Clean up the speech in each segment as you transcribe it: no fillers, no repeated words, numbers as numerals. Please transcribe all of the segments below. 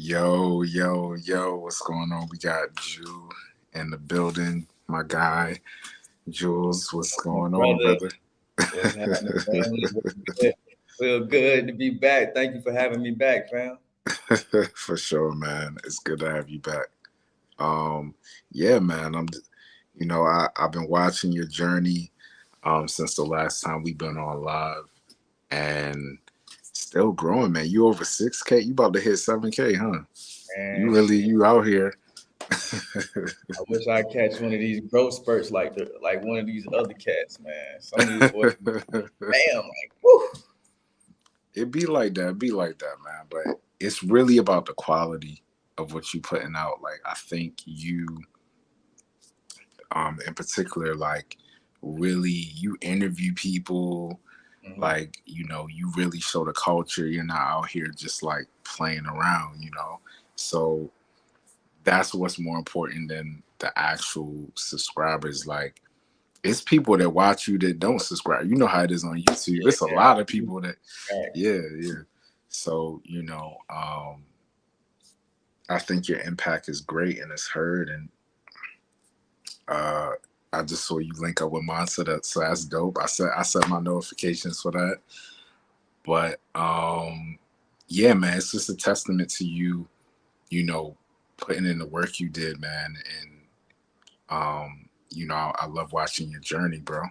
Yo, what's going on? We got Jew in the building, my guy. Jules, what's My going on, brother, brother? what's happening, family? What's good? Feel good to be back. Thank you for having me back, fam. For sure, man. It's good to have you back. Um, yeah, man. I've been watching your journey since the last time we've been on live and still growing, man. You over 6K, you about to hit 7K, huh? Man, shit. You out here. I wish I catch one of these growth spurts like one of these other cats, man. Some of these boys, bam, like whoo. It be like that, man. But it's really about the quality of what you putting out. Like I think you, in particular, like really you interview people. Mhm. Like you really show the culture. You're not out here just like playing around. So that's what's more important than the actual subscribers. Like it's people that watch you that don't subscribe. You know how it is on YouTube. It's a Yeah, lot of people that, facts. yeah. So, I think your impact is great and it's heard. And uh, I just saw you link up with mine, so that's dope. I set my notifications for that. But yeah, man, it's just a testament to you, you know, putting in the work you did, man. And I love watching your journey, bro.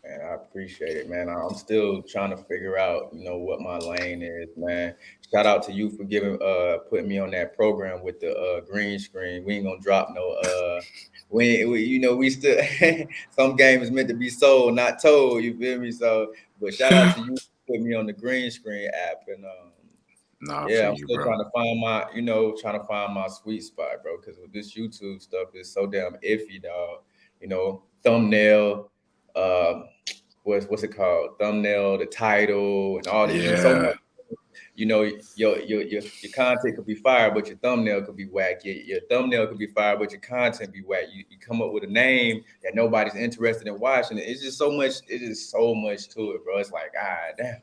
Man, I appreciate it, man. I'm still trying to figure out, what my lane is, man. Shout out to you for putting me on that program with the green screen. We ain't gonna drop no we still some game is meant to be sold, not told. You feel me? So, but shout out to you for putting me on the green screen app, and Nah, I yeah, feel I'm you, still bro. trying to find my sweet spot, bro. Because with this YouTube stuff is so damn iffy, dog. Thumbnail, um, what's it called? Thumbnail, the title, and all. It's just so Yeah, much. Your content could be fire, but your thumbnail could be whack. Your thumbnail could be fire, but your content be whack. You come up with a name that nobody's interested in watching. It's just so much. It is so much to it, bro. It's like, ah, damn.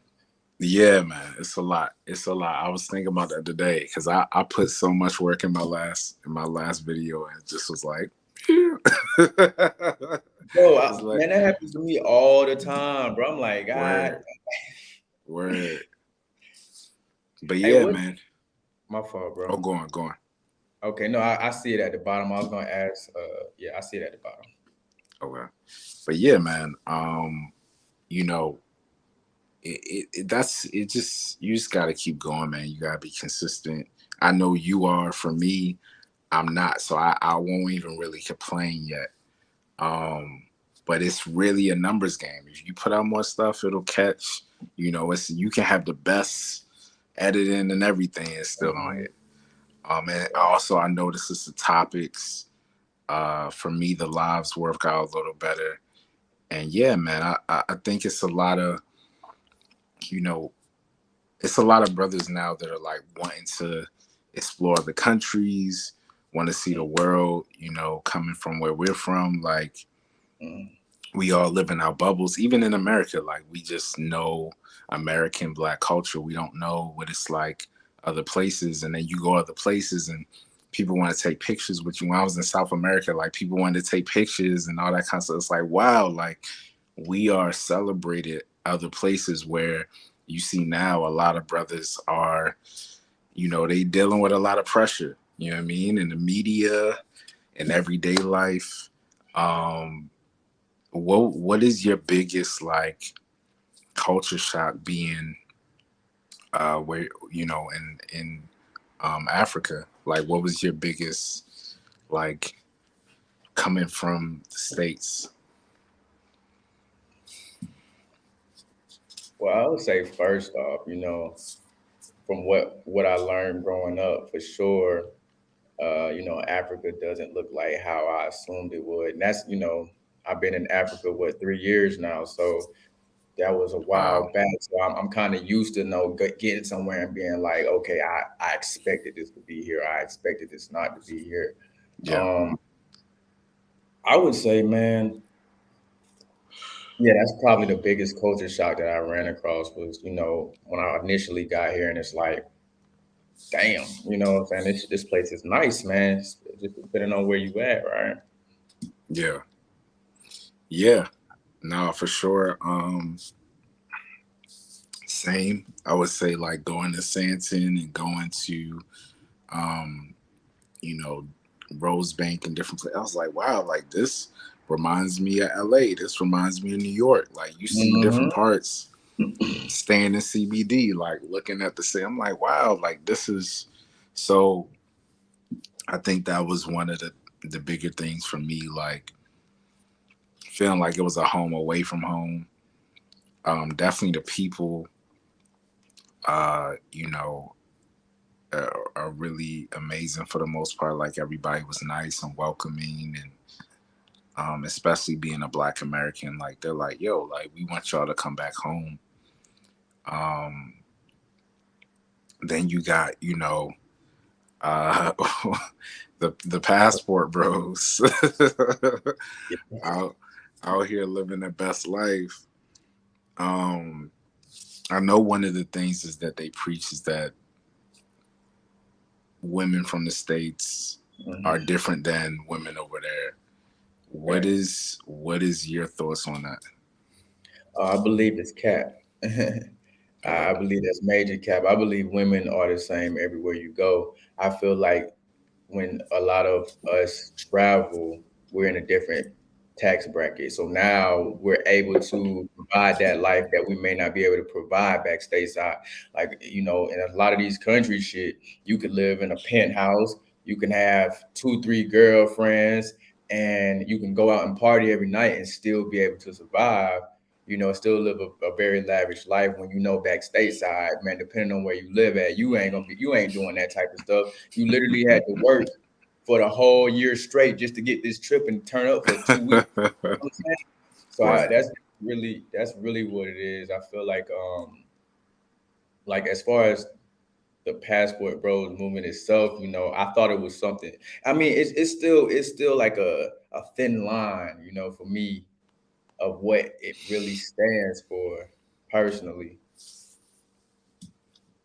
yeah, man. It's a lot. It's a lot. I was thinking about that today because I put so much work in my last video and it just was like, Bro, it's like man, that happens to me all the time, bro. I'm like, God, word, word. But hey, yeah, what? man. My fault, Oh, bro. go on. Okay, no, I see it at the bottom. I was gonna ask. Yeah, I see it at the bottom. Okay. But yeah, man. You know, that's it. Just you just got to keep going, man. You got to be consistent. I know you are. For me, I'm not, so I won't even really complain yet. Um, but it's really a numbers game. If you put out more stuff, it'll catch. You can have the best editing and everything, it's still on Mhm. it. And also I noticed it's the topics. For me, the lives work out a little better. And yeah, man, I think you know, it's a lot of brothers now that are like wanting to explore the countries, want to see the world, coming from where we're from. Like, Mhm. we all live in our bubbles, even in America. Like, we just know American black culture. We don't know what it's like other places. And then you go other places and people want to take pictures with you. When I was in South America, like, people wanted to take pictures and all that kind of stuff. It's like, wow, like, we are celebrated other places where you see now a lot of brothers are, they dealing with a lot of pressure, you know what I mean, in the media and everyday life. Um, what is your biggest like culture shock being where in Africa? Like, what was your biggest like coming from the States? Well, I would say first off, from what I learned growing up, for sure, Africa doesn't look like how I assumed it would. And that's, I've been in Africa what 3 years now, so that was a Wow. while back. So I'm kind of used to getting somewhere and being like, okay, I expected this to be here. I expected this not to be here. Yeah. Um, I would say, man, yeah, that's probably the biggest culture shock that I ran across was, when I initially got here, and it's like damn, you know what I'm saying? This place is nice, man. It's just depending on where you at, right? Yeah. Yeah. No, for sure. Same. I would say like going to Santon and going to um, you know, Rosebank and different places. I was like, wow, like this reminds me of LA. This reminds me of New York. Like you see Mm-hmm. different parts staying in CBD, like looking at the same. I'm like, wow, like this is so I think that was one of the bigger things for me, like feeling like it was a home away from home. Definitely the people, you know, are really amazing for the most part. Like everybody was nice and welcoming, and especially being a Black American, like they're like, yo, like we want y'all to come back home. Um, then you got, you know, uh, the passport bros out out here living their best life. Um, I know one of the things is that they preach is that women from the states are Mm-hmm. different than women over there. Right. What is your thoughts on that? I believe it's cap. Okay. I believe that's major cap. I believe women are the same everywhere you go. I feel like when a lot of us travel, we're in a different tax bracket. So now we're able to provide that life that we may not be able to provide back stateside. Like, you know, in a lot of these countries, shit, you could live in a penthouse, you can have two, three girlfriends, and you can go out and party every night and still be able to survive. You know, still live a very lavish life when you know back stateside, man, depending on where you live at, you ain't doing that type of stuff. You literally had to work for the whole year straight just to get this trip and turn up for 2 weeks. You know what I'm saying? So Right. that's really what it is. I feel like as far as the passport bros movement itself, you know, I thought it was something. I mean, it's still like a thin line, you know, for me of what it really stands for personally.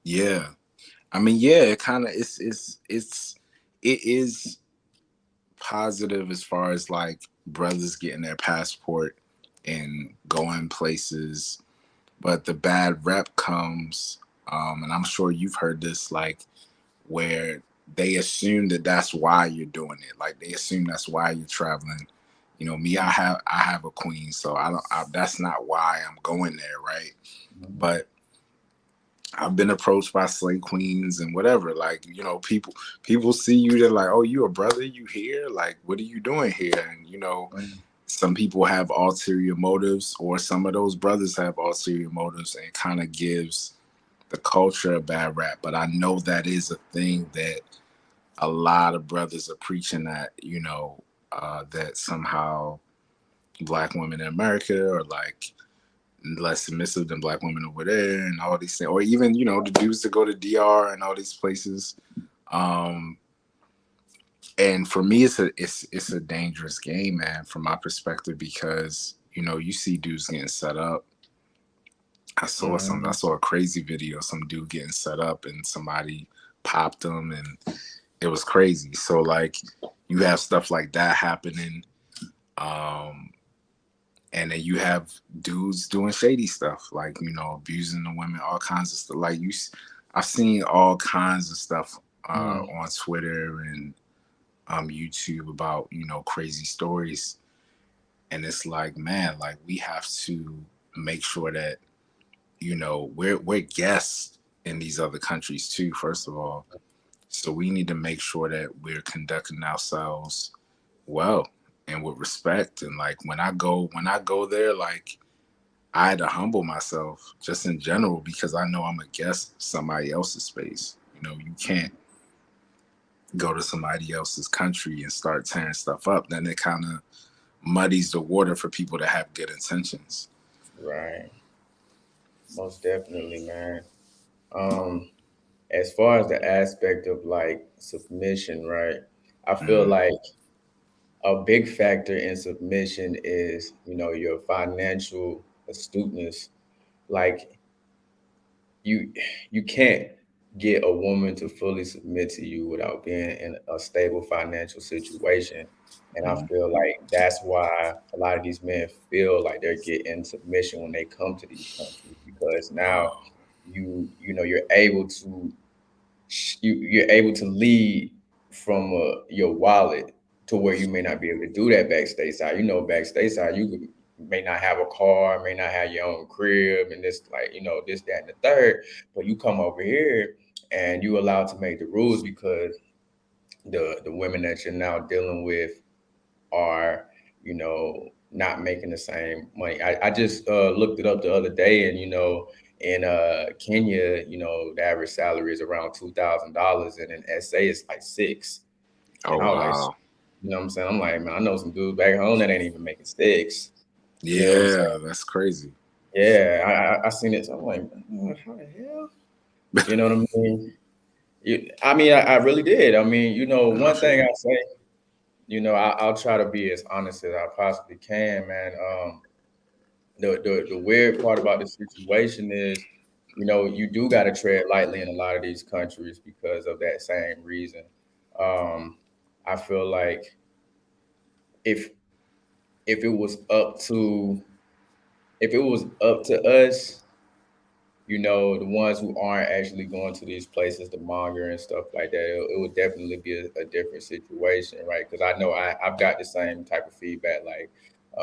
Yeah. I mean, yeah, it kind of it is positive as far as like brothers getting their passport and going places, but the bad rep comes, and I'm sure you've heard this, like where they assume that that's why you're doing it. Like they assume that's why you're traveling. You know, me, I have a queen, so I don't. That's not why I'm going there, right? Mhm. But I've been approached by slay queens and whatever. Like, you know, people see you, they're like, oh, you a brother, you here? Like, what are you doing here? And you know, Mhm. some people have ulterior motives, or some of those brothers have ulterior motives, and it kind of gives the culture a bad rap. But I know that is a thing that a lot of brothers are preaching, that, you know, that somehow black women in America are like less submissive than black women over there and all these things, or even, you know, the dudes that go to DR and all these places. Um, and for me, it's a dangerous game, man, from my perspective, because you know you see dudes getting set up. I Mhm. saw a crazy video, some dude getting set up and somebody popped him, and it was crazy. So like you have stuff like that happening, um, and then you have dudes doing shady stuff, like, you know, abusing the women, all kinds of stuff. Like I've seen all kinds of stuff Mhm. on Twitter and YouTube about, you know, crazy stories, and it's like, man, like we have to make sure that, you know, we're guests in these other countries too. First of all, so we need to make sure that we're conducting ourselves well and with respect. And like when I go there, like I had to humble myself just in general, because I know I'm a guest in somebody else's space. You know, you can't go to somebody else's country and start tearing stuff up. Then it kind of muddies the water for people that have good intentions. Right. Most definitely, man. Um, as far as the aspect of like submission, right? I feel Hmm. like a big factor in submission is, you know, your financial astuteness. Like you you can't. get a woman to fully submit to you without being in a stable financial situation. And I Mm. feel like that's why a lot of these men feel like they're getting submission when they come to these countries, because now Wow. you're able to you're able to lead from your wallet to where you may not be able to do that backstage side. Backstage side, may not have a car, may not have your own crib, and this, like, this, that, and the third. But you come over here and you allowed to make the rules, because the women that you're now dealing with are, not making the same money. I just looked it up the other day, and in Kenya, the average salary is around $2,000, and in SA it's like six. Oh And I was like, wow. what I'm saying? I'm like, man, I know some dudes back home that ain't even making sticks. You know what I'm saying? Yeah, that's crazy. Yeah, I seen it. So I'm like, how the hell? You know what I mean? I mean, I really did. I mean, And I one feel thing I you. say, I'll try to be as honest as I possibly can, man. The weird part about the situation is, you do got to tread lightly in a lot of these countries because of that same reason. Um, I feel like if if it was up to if it was up to us, the ones who aren't actually going to these places to monger and stuff like that, it would definitely be a different situation, right? Because I know I've got the same type of feedback, like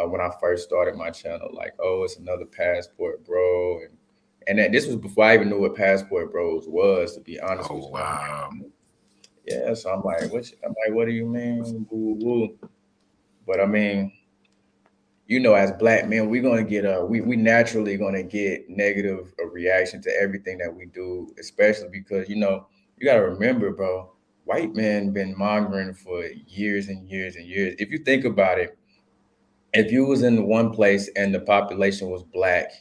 when I first started my channel, like, oh, it's another Passport Bro, and that this was before I even knew what Passport Bros was, to be honest with Oh you. wow. Yeah, so I'm like, what do you mean, woo woo? But I mean, as black men, we're gonna get we naturally gonna get negative reaction to everything that we do, especially because you gotta remember, bro, white men been mongering for years and years and years. If you think about it, if you was in one place and the population was black,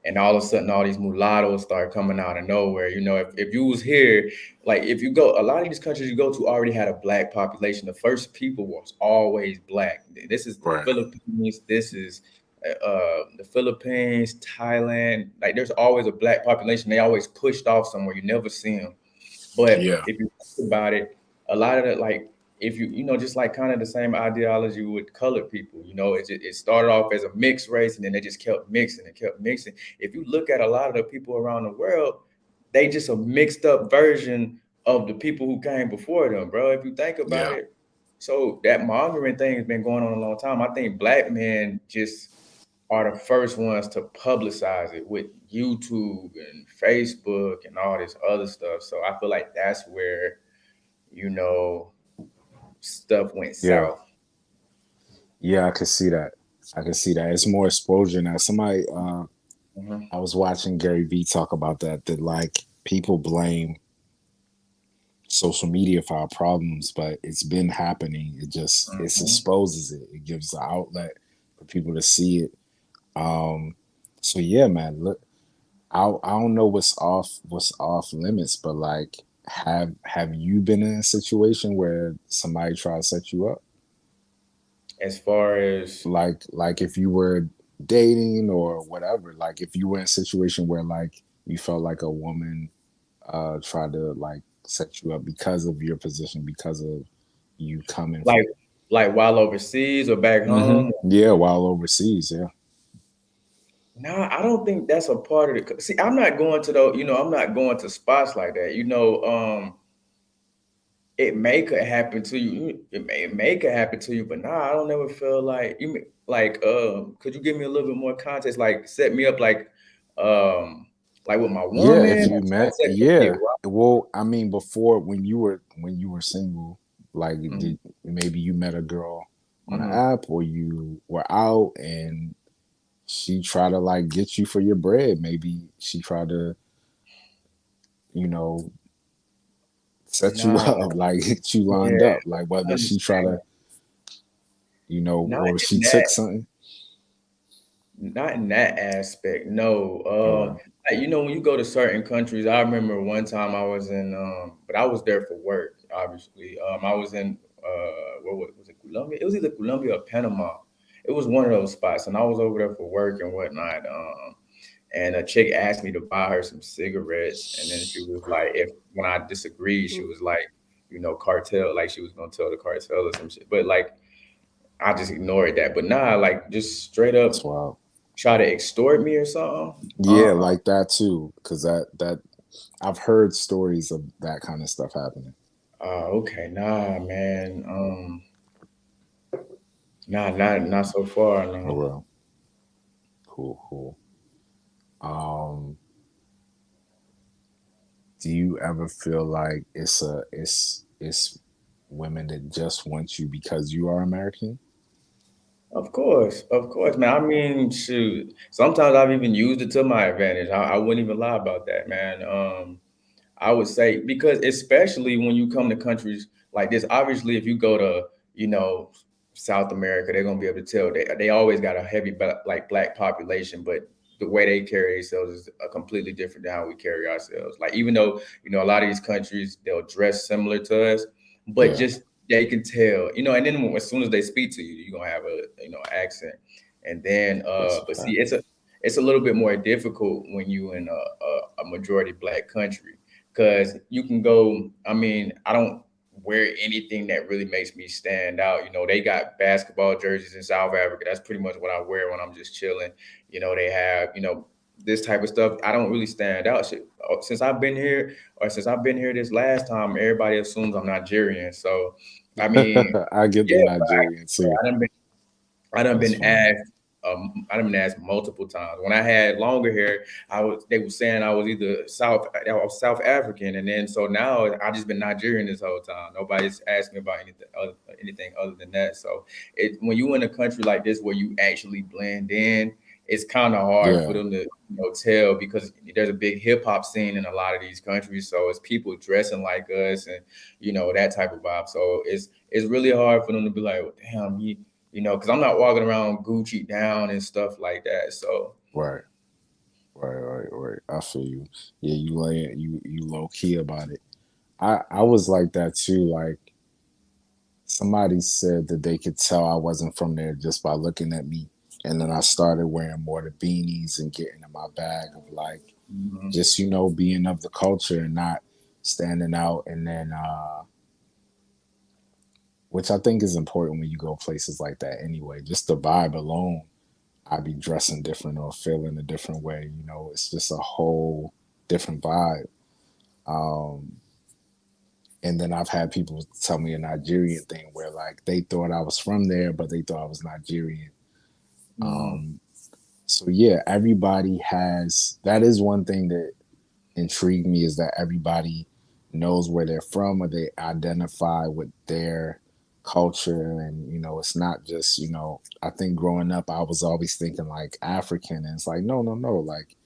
and all of a sudden all these mulattoes start coming out of nowhere. If you was here, like, if you go, a lot of these countries you go to already had a black population. The first people was always black. This is the Right. Philippines. This is the Philippines, Thailand. Like, there's always a black population. They always pushed off somewhere. You never see them. But Yeah. if you think about it, a lot of it, like, if just like kind of the same ideology with colored people, it started off as a mixed race, and then they just kept mixing and kept mixing. If you look at a lot of the people around the world, they just a mixed up version of the people who came before them, bro. If you think about Yeah. it, so that mongering thing has been going on a long time. I think black men just are the first ones to publicize it with YouTube and Facebook and all this other stuff. So I feel like that's where, you know, stuff went Yeah. south. Yeah, I could see that. I could see that. It's more exposure now. Somebody Mhm. I was watching Gary Vee talk about that like people blame social media for our problems, but it's been happening. It Mhm. exposes it. It gives an outlet for people to see it. Um so yeah, man, look, I don't know what's off limits, but like have you been in a situation where somebody tried to set you up? As far as, Like if you were dating or whatever, like if you were in a situation where like you felt like a woman tried to like set you up because of your position, because of you coming from. like while overseas or back home. Yeah, while overseas, yeah. Nah, I don't think that's a part of the. See, I'm not going to I'm not going to spots like that. It may could happen to you. It may could happen to you, but nah, I don't ever feel like like, could you give me a little bit more context? Like, set me up um like with my Yeah, woman, if or you trying to met, set me up to get yeah. Well, I mean, before when you were single, like robbed. did maybe you met a girl on an Hmm. app or you were out and she tried to like get you for your bread. Maybe she tried to, you know, set you Nah, up, like get you lined yeah, up, like I whether she tried understand. to, Not or in she took that, something. not in that aspect. No. Okay. Like, when you go to certain countries, I remember one time I was in, but I was there for work, obviously. I was in, what was it, Colombia? It was either Colombia or Panama. It was one of those spots, and I was over there for work and whatnot. and a chick asked me to buy her some cigarettes, and then she was like, if when I disagreed, she was like, cartel, like she was gonna tell the cartel or some shit. But like I just ignored that. But nah, like just straight up That's wild. try to extort me or something. Yeah, like that too, because that I've heard stories of that kind of stuff happening. Okay, nah, man. Nah, not so far, Oh no. well, cool, cool. Um, do you ever feel like it's women that just want you because you are American? Of course, man. I mean, shoot. Sometimes I've even used it to my advantage. I wouldn't even lie about that, man. I would say because especially when you come to countries like this, obviously if you go to, you know, South America, they're gonna be able to tell they always got a heavy like black population, but the way they carry themselves is completely different than how we carry ourselves. Like even though, a lot of these countries they'll dress similar to us, but Yeah, just they can tell, and then as soon as they speak to you, you're gonna have a accent. And then that's a but see fact. it's a little bit more difficult when you in a majority black country because you can go. I mean, I don't wear anything that really makes me stand out. They got basketball jerseys in South Africa. That's pretty much what I wear when I'm just chilling. They have this type of stuff. I don't really stand out. Shit. Since I've been here, or since I've been here this last time, everybody assumes I'm Nigerian. So, I mean, I get the yeah, Nigerian too. I done been I done That's been funny. asked. I done been asked multiple times. When I had longer hair, they were saying I was either South African, and then so now I just been Nigerian this whole time. Nobody's asked me about anything other than that. So when you in a country like this where you actually blend in, it's kind of hard for Yeah, them to tell because there's a big hip hop scene in a lot of these countries. So it's people dressing like us and that type of vibe. So it's really hard for them to be like, well, damn, because I'm not walking around Gucci down and stuff like that. So right, right. I feel you. Yeah, you low key about it. I was like that too. Like somebody said that they could tell I wasn't from there just by looking at me. And then I started wearing more the beanies and getting in my bag of like mhm. just, being of the culture and not standing out. And then which I think is important when you go places like that anyway. Just the vibe alone, I'd be dressing different or feeling a different way. It's just a whole different vibe. Um, and then I've had people tell me a Nigerian thing where like they thought I was from there, but they thought I was Nigerian. Mhm. Um, so yeah, everybody has that is one thing that intrigued me is that everybody knows where they're from or they identify with their culture. And it's not just, I think growing up I was always thinking like African, and it's like no, like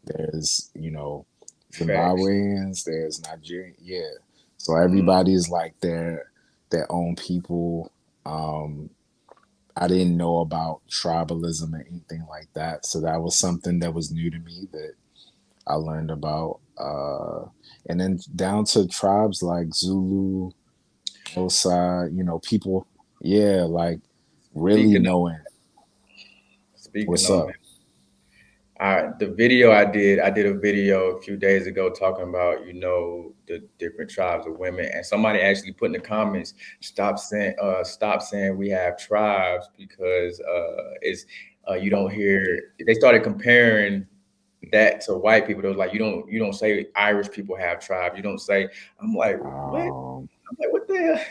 there's Facts. Zimbabweans, there's Nigerian, yeah. So Mhm. everybody is like their own people. um I didn't know about tribalism or anything like that, so that was something that was new to me that I learned about. And then down to tribes like Zulu, Osai, people, yeah, like really Speaking knowing speaking what's on that. up. The video I did a video a few days ago talking about, the different tribes of women, and somebody actually put in the comments, stop saying we have tribes because it's you don't hear they started comparing that to white people. They was like, you don't say Irish people have tribes. You don't say I'm like, what? Um, I'm like, what the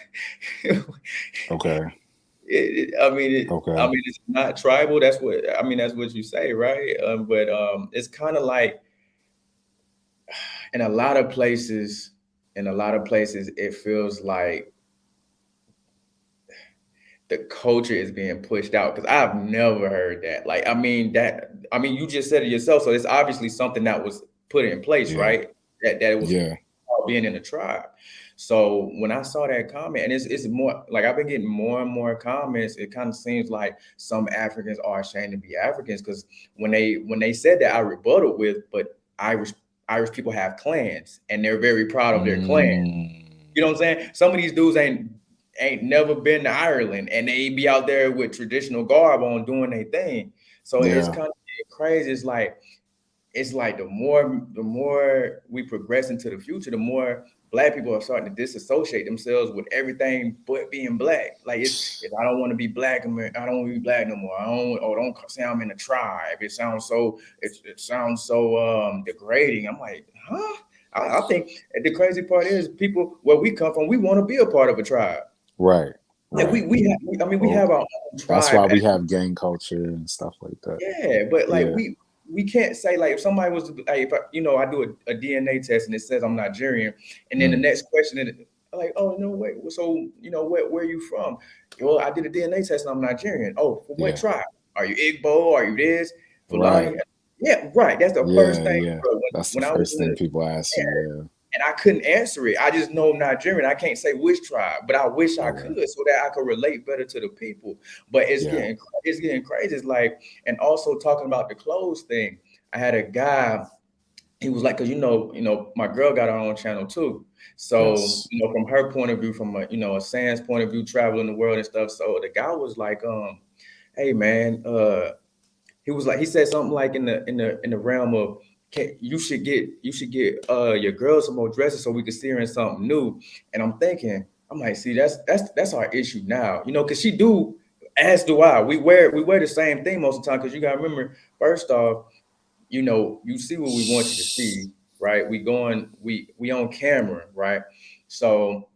hell? okay, I okay, mean, it's not tribal. That's what you say, right? But it's kind of like in a lot of places, it feels like the culture is being pushed out because I've never heard that. Like, you just said it yourself, so it's obviously something that was put in place, yeah, right? That it was yeah, being in the tribe. So when I saw that comment, and it's more like I've been getting more and more comments, it kind of seems like some Africans are ashamed to be Africans because when they said that, I rebutted with, but Irish people have clans and they're very proud of their clan. You know mm, what I'm saying? Some of these dudes ain't never been to Ireland and they be out there with traditional garb on doing their thing. So it's yeah, kind of crazy. It's like it's like the more we progress into the future, the more black people are starting to disassociate themselves with everything but being black. Like it's I don't want to be black. I don't want to be black no more. I don't. Oh, don't say I'm in a tribe. It sounds so degrading. I'm like, huh? I think the crazy part is people where we come from. We want to be a part of a tribe. Right, Like right. I mean, we Well, have our own that's tribe. why we have gang culture and stuff like that. Yeah, but like Yeah. we can't say like if somebody was like if I do a DNA test and it says I'm Nigerian, and then the Mm, next question is like, oh no, wait, so where are you from? Well, I did a DNA test and I'm Nigerian. Oh, from what yeah. tribe? Are you Igbo? Are you this? Right. Fulani? Yeah, right. That's the first Yeah, thing, yeah. bro. That's the When I was first thing people ask you. and I couldn't answer it. I just know Nigerian. I can't say which tribe, but I wish Yeah. I Okay. could so that I could relate better to the people. But Yeah. it's getting crazy. It's like, and also talking about the clothes thing. I had a guy. He was like, because my girl got her own channel too. So Yes. from her point of view, from a Sans point of view, traveling the world and stuff. So the guy was like, hey man, he said something like in the realm of you should get your girl some more dresses so we could see her in something new. And I'm thinking, I'm like, see, that's our issue now, because she do, as do I. We wear the same thing most of the time, because you gotta remember, first off, you see what we want you to see, right? We on camera, right? So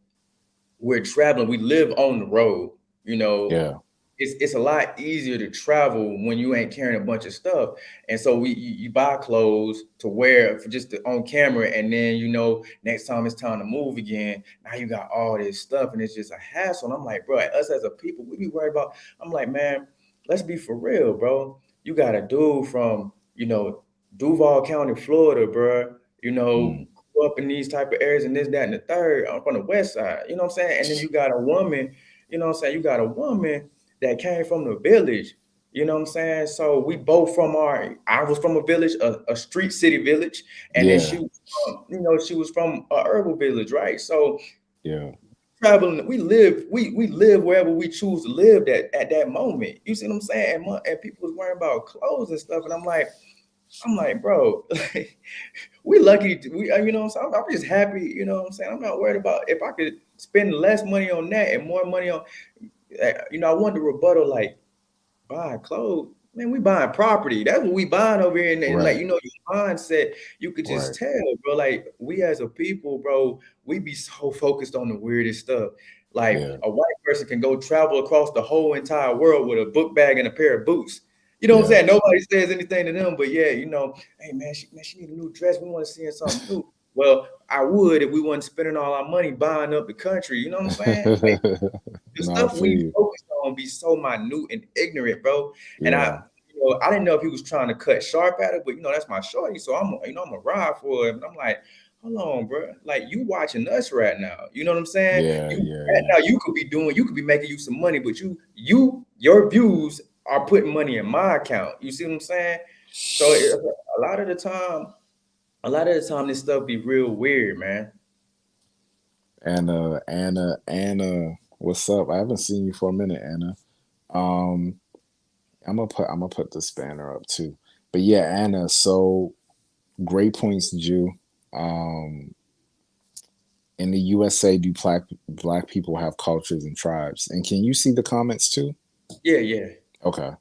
we're traveling, we live on the road, you know, Yeah. it's a lot easier to travel when you ain't carrying a bunch of stuff. And so you buy clothes to wear for just on camera, and then next time it's time to move again, now you got all this stuff and it's just a hassle. And I'm like, bro, us as a people, we be worried about. I'm like, man, let's be for real, bro. You got a dude from Duval County, Florida, bro. Mm, Grew up in these type of areas and this, that, and the third. I'm from the west side. You know what I'm saying? And then you got a woman. You know what I'm saying? You got a woman that came from the village. You know what I'm saying? So we both I was from a village, a street city village, and then yeah. she was from a urban village, right? So Yeah. traveling, we live wherever we choose to live at that moment. You see what I'm saying? And people was worrying about clothes and stuff, and I'm like, bro, we lucky. You know what I'm saying? I'm just happy. You know what I'm saying? I'm not worried about if I could spend less money on that and more money on. I wanted to rebuttal like buying clothes. Man, we buying property. That's what we buying over here. And like, Right. your mindset, you could just Right. tell, bro. Like, we as a people, bro, we be so focused on the weirdest stuff. Like, Yeah. a white person can go travel across the whole entire world with a book bag and a pair of boots. You know what I'm Yeah. saying? Nobody says anything to them, but yeah, hey man, she need a new dress. We want to see her something new. Well, I would if we wasn't spending all our money buying up the country. You know what I'm saying? Like, the No, I stuff feel we you. focus on be so minute and ignorant, bro. And Yeah. I didn't know if he was trying to cut sharp at it, but that's my shorty, so I'm a ride for him. And I'm like, hold on, bro. Like, you watching us right now. You know what I'm saying? Yeah. You Yeah. right Yeah. now you could be making you some money, but your views are putting money in my account. You see what I'm saying? So a lot of the time, this stuff be real weird, man. Anna, what's up? I haven't seen you for a minute, Anna. Um, I'm gonna put the spanner up too. But yeah, Anna, so great points, Jew. Um, in the USA, do black people have cultures and tribes? And can you see the comments too? Yeah, yeah. Okay.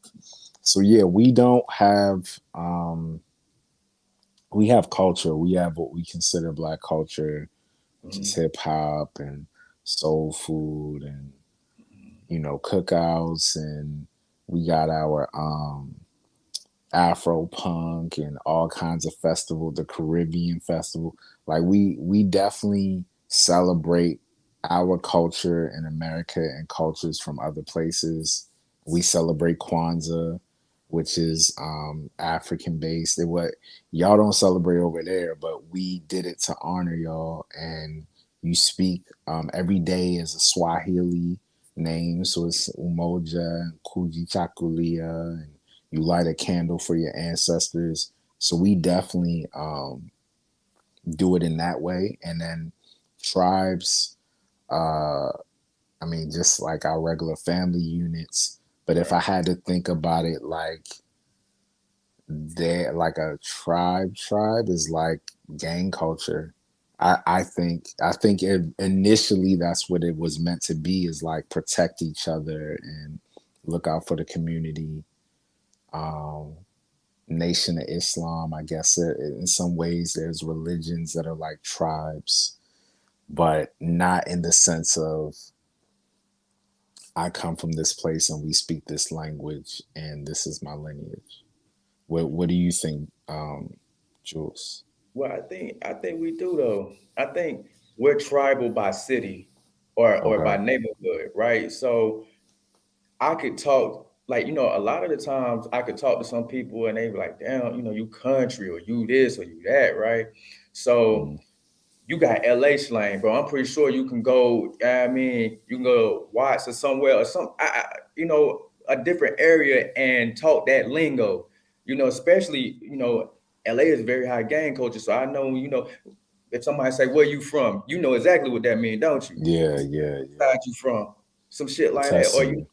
So yeah, we don't have we have culture. We have what we consider black culture, which is Mhm. hip hop and soul food and cookouts, and we got our Afro punk and all kinds of festival, the Caribbean festival. Like we definitely celebrate our culture in America and cultures from other places. We celebrate Kwanzaa, which is African based. It what y'all don't celebrate over there, but we did it to honor y'all. And you speak every day as a Swahili name, so it's Umoja and Kuji Chakulia, and you light a candle for your ancestors. So we definitely do it in that way. And then tribes, uh, I mean, just like our regular family units. But if I Right. had to think about it, like They're like a tribe is like gang culture. I think initially that's what it was meant to be, is like protect each other and look out for the community. Um, Nation of Islam, I guess in some ways there's religions that are like tribes, but not in the sense of I come from this place and we speak this language and this is my lineage. What do you think, Jules? Well, I think we do though. I think we're tribal by city or by Okay. neighborhood, right? So I could talk like a lot of the times I could talk to some people and they be like, damn, you country or you this or you that, right? So Mm, you got LA slang, bro. I'm pretty sure you can go. I mean, you can go Watts or somewhere or a different area and talk that lingo. Especially LA is very high gang culture. So I know if somebody say where you from, you know exactly what that means, don't you? yeah, yeah, yeah. Side you from some shit like that, or Testing.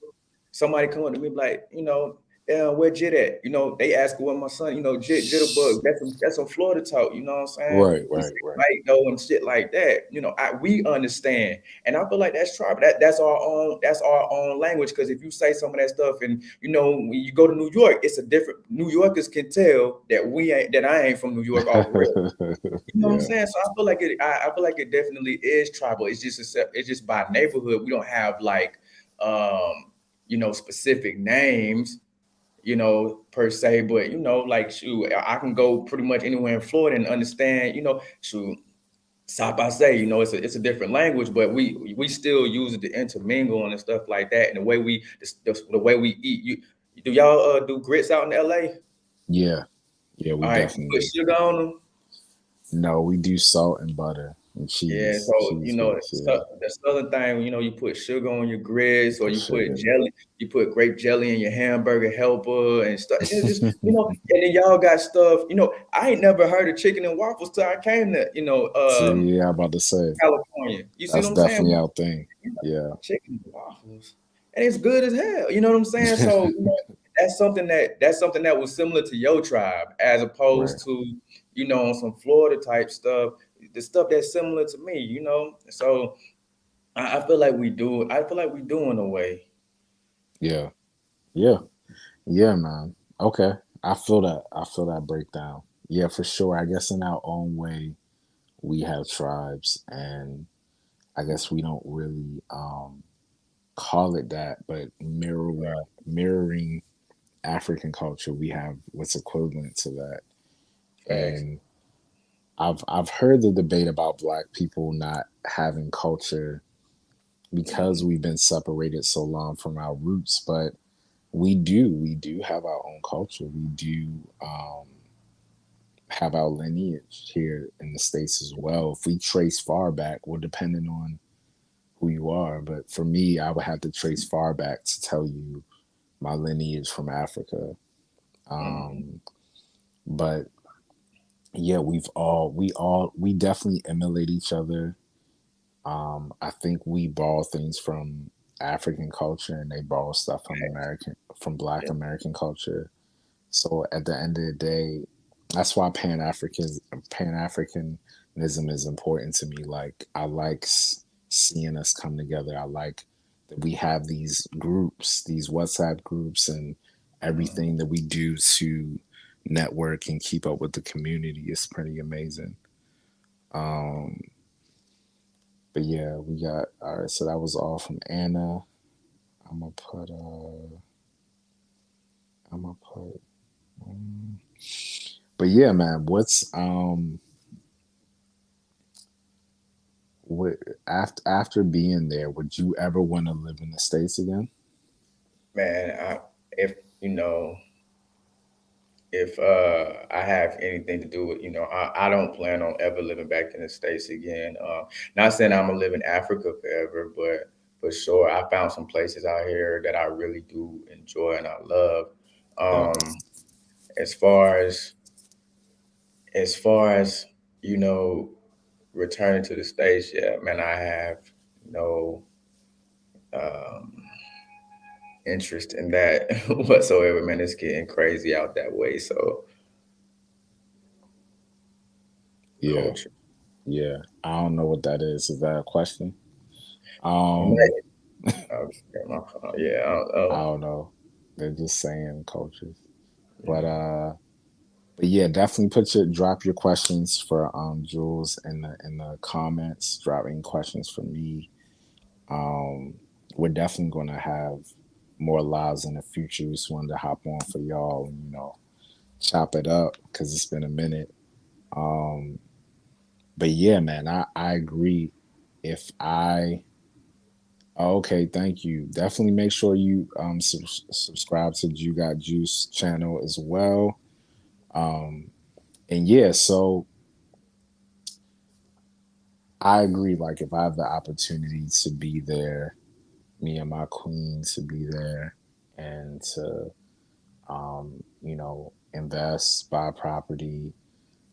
somebody come up to me like, where Jit at? They ask where my son, Jitterbug. That's some Florida talk, you know what I'm saying? Right, He right, said right. right though and shit like that. We understand. And I feel like that's tribal. That's our own language. Because if you say some of that stuff and when you go to New York, it's a different New Yorkers can tell that I ain't from New York off rip. You know what I'm Yeah, saying? So I feel like it definitely is tribal. It's just by neighborhood. We don't have like specific names, per se, but like shoot, I can go pretty much anywhere in Florida and understand, shoot, South by say, it's a different language, but we still use it to intermingle and stuff like that. And the way we eat, do y'all do grits out in LA? yeah, yeah. We All right, you put definitely sugar on them. no. We do salt and butter and Yeah, cheese, so cheese grits. Yeah, the southern thing, you put sugar on your grits or for you put sugar. jelly, you put grape jelly in your hamburger helper and stuff. It's just, and then y'all got stuff, I ain't never heard of chicken and waffles till I came to, See, yeah, I'm about to say California. You see what that's I'm saying? definitely our thing. Yeah, Chicken and waffles. And it's good as hell. You know what I'm saying? So, that's something that was similar to your tribe, as right. opposed to, on some Florida type stuff, the stuff that's similar to me. So I feel like we do in a way. Yeah, yeah, yeah, man. Okay, I feel that. I feel that breakdown. Yeah, for sure. I guess in our own way, we have tribes, and I guess we don't really call it that, but mirroring African culture, we have what's equivalent to that. Facts. And I've heard the debate about black people not having culture because Mhm. we've been separated so long from our roots, but we do have our own culture. We do have our lineage here in the States as well. If we trace far back, well, depending on who you are, but for me, I would have to trace far back to tell you my lineage from Africa. Mhm. Um, but yeah, we definitely emulate each other. I think we borrow things from African culture and they borrow stuff from Black Yeah. American culture. So at the end of the day, that's why Pan Africanism is important to me. Like I like seeing us come together. I like that we have these groups, these WhatsApp groups, and Mhm. everything that we do to network and keep up with the community is pretty amazing. Um, but yeah, we got all right. So that was all from Anna. I'm gonna put. I'm gonna put. um, but yeah, man. What after being there? Would you ever want to live in the States again? Man, if you know if I have anything to do with, I don't plan on ever living back in the States again. Not saying I'm gonna live in Africa forever, but for sure, I found some places out here that I really do enjoy and I love. Yeah. Um, as far as you know, returning to the States, yeah, man, I have, you know, um, interest in that whatsoever, man. It's getting crazy out that way. So Yeah, culture. yeah. I don't know what that is. Is that a question? I'm Um, like, oh, get my phone. Yeah, I don't know. They're just saying cultures. But mm, but yeah, definitely drop your questions for Jules in the comments. Drop any questions for me. Um, we're definitely gonna have more lives in the future. We just wanted to hop on for y'all and chop it up because it's been a minute. Um, but yeah, man, I agree. If I Oh, okay, thank you. Definitely make sure you subscribe to You Got Juice channel as well. Um, and yeah, so I agree. Like if I have the opportunity to be there, me and my queen to be there and to invest, buy property,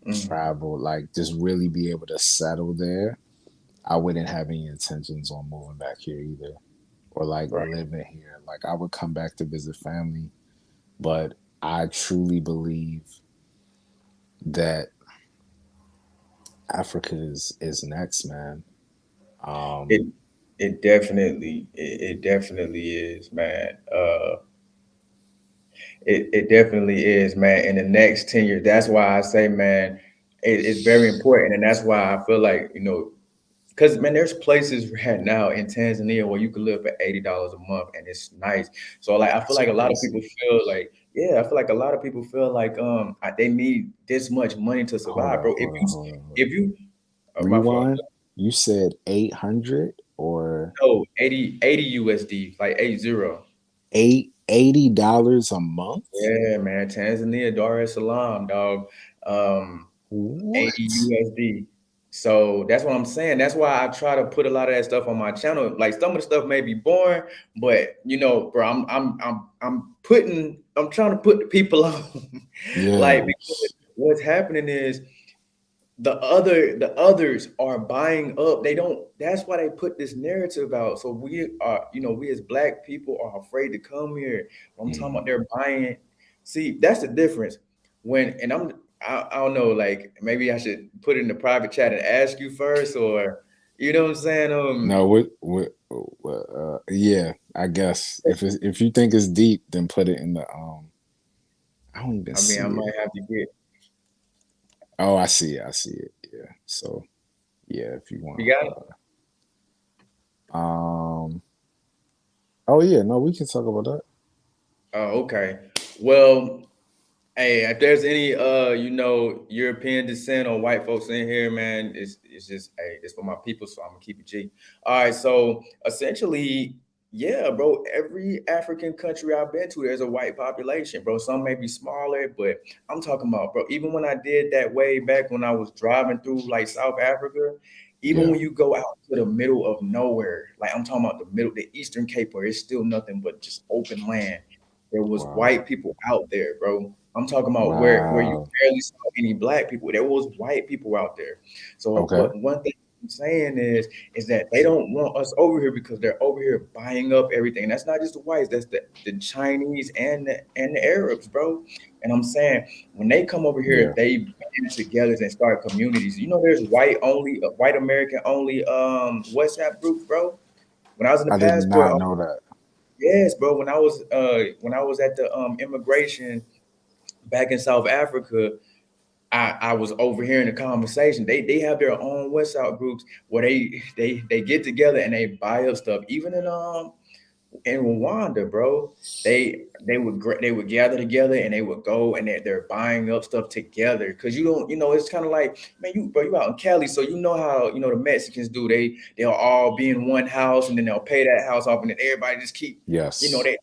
mm, travel, like just really be able to settle there, I wouldn't have any intentions on moving back here either. Or like right. living here. Like I would come back to visit family, but I truly believe that Africa is next, man. It Um, it definitely is, man. It definitely is, man. In the next 10 years, that's why I say, man, it's very important, and that's why I feel like because man, there's places right now in Tanzania where you can live for $80 a month, and it's nice. So like, I feel that's like a lot of people crazy. feel like, yeah, I feel like a lot of people feel like they need this much money to Hold survive, up, bro. hold up, hold up, hold up. If you my fault. Rewind. You said 800 or No, 80 USD, like 80. $80 a month? Yeah, man. Tanzania, Dar es Salaam, dog. Um, 80 What? USD. So that's what I'm saying. That's why I try to put a lot of that stuff on my channel. Like some of the stuff may be boring, but bro, I'm trying to put the people on. Like Yeah. because what's happening is the others are buying up. They don't. That's why they put this narrative out. So we as black people are afraid to come here. I'm talking about Mhm. they're buying. See, that's the difference. When and I don't know, like maybe I should put it in the private chat and ask you first, or you know what I'm saying? No, yeah, I guess if you think it's deep, then put it in the I don't even I mean, see I it. might have to get. Oh, I see it. I see it. Yeah. So yeah, if you want You got it? um oh yeah, no, we can talk about that. Oh, okay. Well, hey, if there's any European descent or white folks in here, man, it's just hey, it's for my people, so I'm gonna keep it G. All right, so essentially, yeah, bro, every African country I've been to, there's a white population, bro. Some may be smaller, but I'm talking about, bro, even when I did that way back when I was driving through like South Africa, even Yeah. when you go out to the middle of nowhere, like I'm talking about the Eastern Cape, where it's still nothing but just open land. There was Wow. white people out there, bro. I'm talking about where you Wow. barely saw any black people. There was white people out there. So Okay. what one thing I'm saying is that they don't want us over here because they're over here buying up everything. And that's not just the whites, that's the Chinese and the Arabs, bro. And I'm saying when they come over here, Yeah. they band together and start communities. There's white American only WhatsApp groups, bro. When I was in the I did passport, not know that. yes, bro. When I was at the immigration back in South Africa, I was overhearing the conversation. They have their own WhatsApp groups where they get together and they buy up stuff. Even in Rwanda, bro, they would gather together and they would go and they're buying up stuff together. Cause you don't, it's kind of like, man, you out in Cali, so you know how the Mexicans do. They'll all be in one house and then they'll pay that house off and then everybody just keep, Yes. they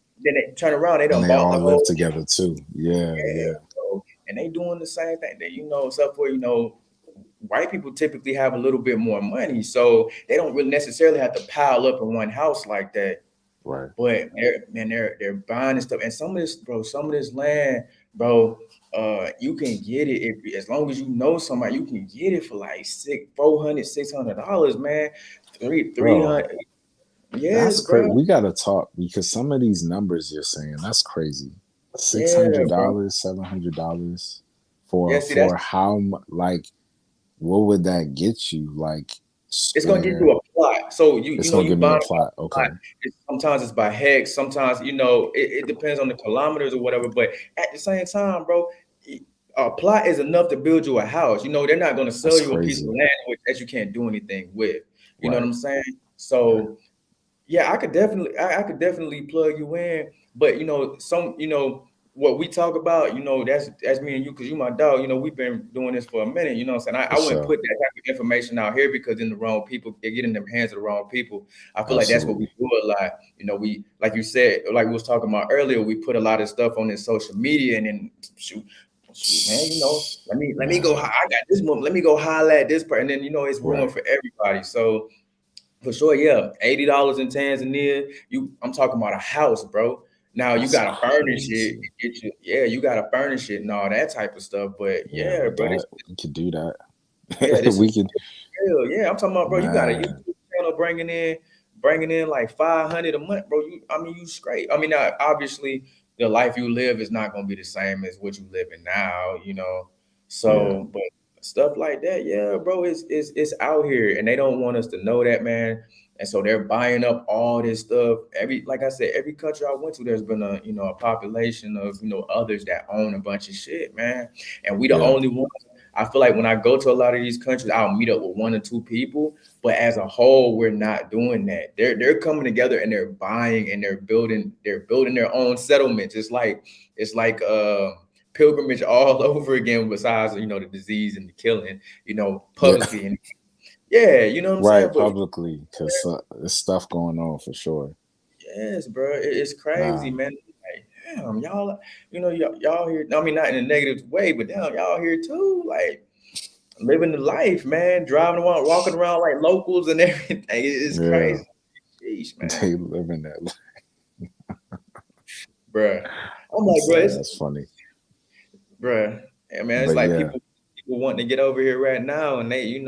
turn around, they And done they bought the all live whole together too. Yeah, yeah, yeah. bro. And they doing the same thing. That except for white people typically have a little bit more money, so they don't really necessarily have to pile up in one house like that. Right. But they're buying this stuff, and some of this land, bro, you can get it if as long as you know somebody, you can get it for like $400, $600, man, three Bro, hundred. Yes, That's crazy. bro. We gotta talk because some of these numbers you're saying, that's crazy. Six Yeah, hundred bro. dollars, $700 Yeah, see, that's for how like what would that get you? Like it's gonna give you square. a plot. So you It's know gonna you give me a buying plot. a plot. Okay. Sometimes it's by hex. Sometimes it depends on the kilometers or whatever. But at the same time, bro, a plot is enough to build you a house. They're not gonna sell That's you a piece of crazy. land that you can't do anything with. You know what Right. I'm saying? Right. So yeah, I could definitely plug you in, but what we talk about, that's me and you, because you my dog. We've been doing this for a minute. You know what I'm saying? For I wouldn't sure. put that type of information out here because then the wrong people they get in the hands of the wrong people. I feel like that's what we Absolutely. do a lot. We, like you said, like we was talking about earlier, we put a lot of stuff on this social media, and then shoot, man, let me go. Man. I got this one. Let me go holler at this part, and then it's ruined Right. for everybody. So for sure, yeah. $80 in Tanzania. I'm talking about a house, bro. Now you That's gotta furnish it, crazy. yeah, you gotta furnish it and all that type of stuff. But Yeah, yeah, but bro, that we could do that. this is We can, real. Yeah, I'm talking about, bro. You got a man. YouTube channel bringing in like 500 a month, bro. You straight. I mean, now, obviously, the life you live is not gonna be the same as what you living now. Yeah. So, but stuff like that, yeah, bro, it's out here, and they don't want us to know that, man. And so they're buying up all this stuff. Like I said, every country I went to, there's been a population of others that own a bunch of shit, man. And we the Yeah. only ones. I feel like when I go to a lot of these countries, I'll meet up with one or two people, but as a whole, we're not doing that. They're coming together and they're buying and they're building their own settlements. It's like pilgrimage all over again, besides the disease and the killing, Yeah. publicly. And yeah, you know what I'm saying? Right. But Publicly, because there's stuff going on for sure. yes, bro, it's crazy, Nah. man. Like, damn, y'all, y'all here. I mean, not in a negative way, but damn, y'all here too. Like, living the life, man. Driving around, walking around like locals and everything. It's Yeah. crazy. Sheesh, man. They live in that. Bruh. I'm like, That's funny. bruh. Yeah, man, it's But like yeah. people wanting to get over here right now, and they.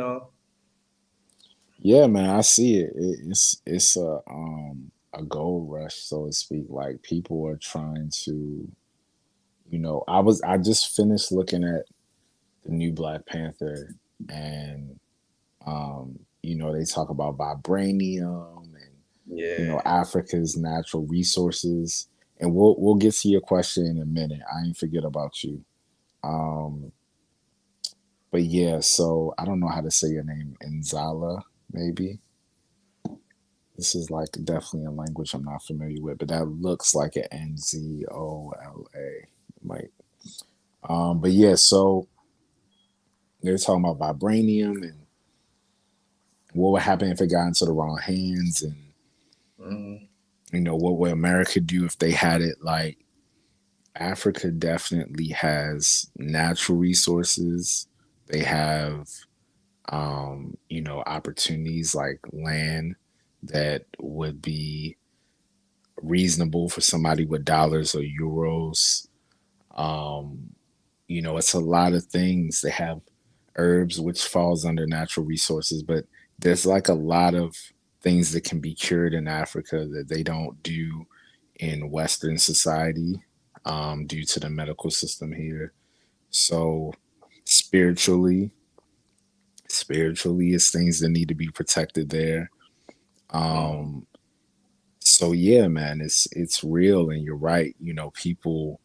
Yeah, man, I see it. It's a gold rush, so to speak. Like people are trying to, I just finished looking at the new Black Panther, and they talk about vibranium and Yeah. Africa's natural resources. And we'll get to your question in a minute. I ain't forget about you. Um, but yeah, so I don't know how to say your name, Nzala, maybe. This is like definitely a language I'm not familiar with, but that looks like an Nzola. Like, but yeah, so they're talking about vibranium and what would happen if it got into the wrong hands, and Mhm. what would America do if they had it? Like, Africa definitely has natural resources. They have, opportunities like land that would be reasonable for somebody with dollars or euros. Um, it's a lot of things. They have herbs, which falls under natural resources, but there's like a lot of things that can be cured in Africa that they don't do in Western society, due to the medical system here. So spiritually, spiritually, it's things that need to be protected there. Mhm. Um, so yeah, man, it's real, and you're right. People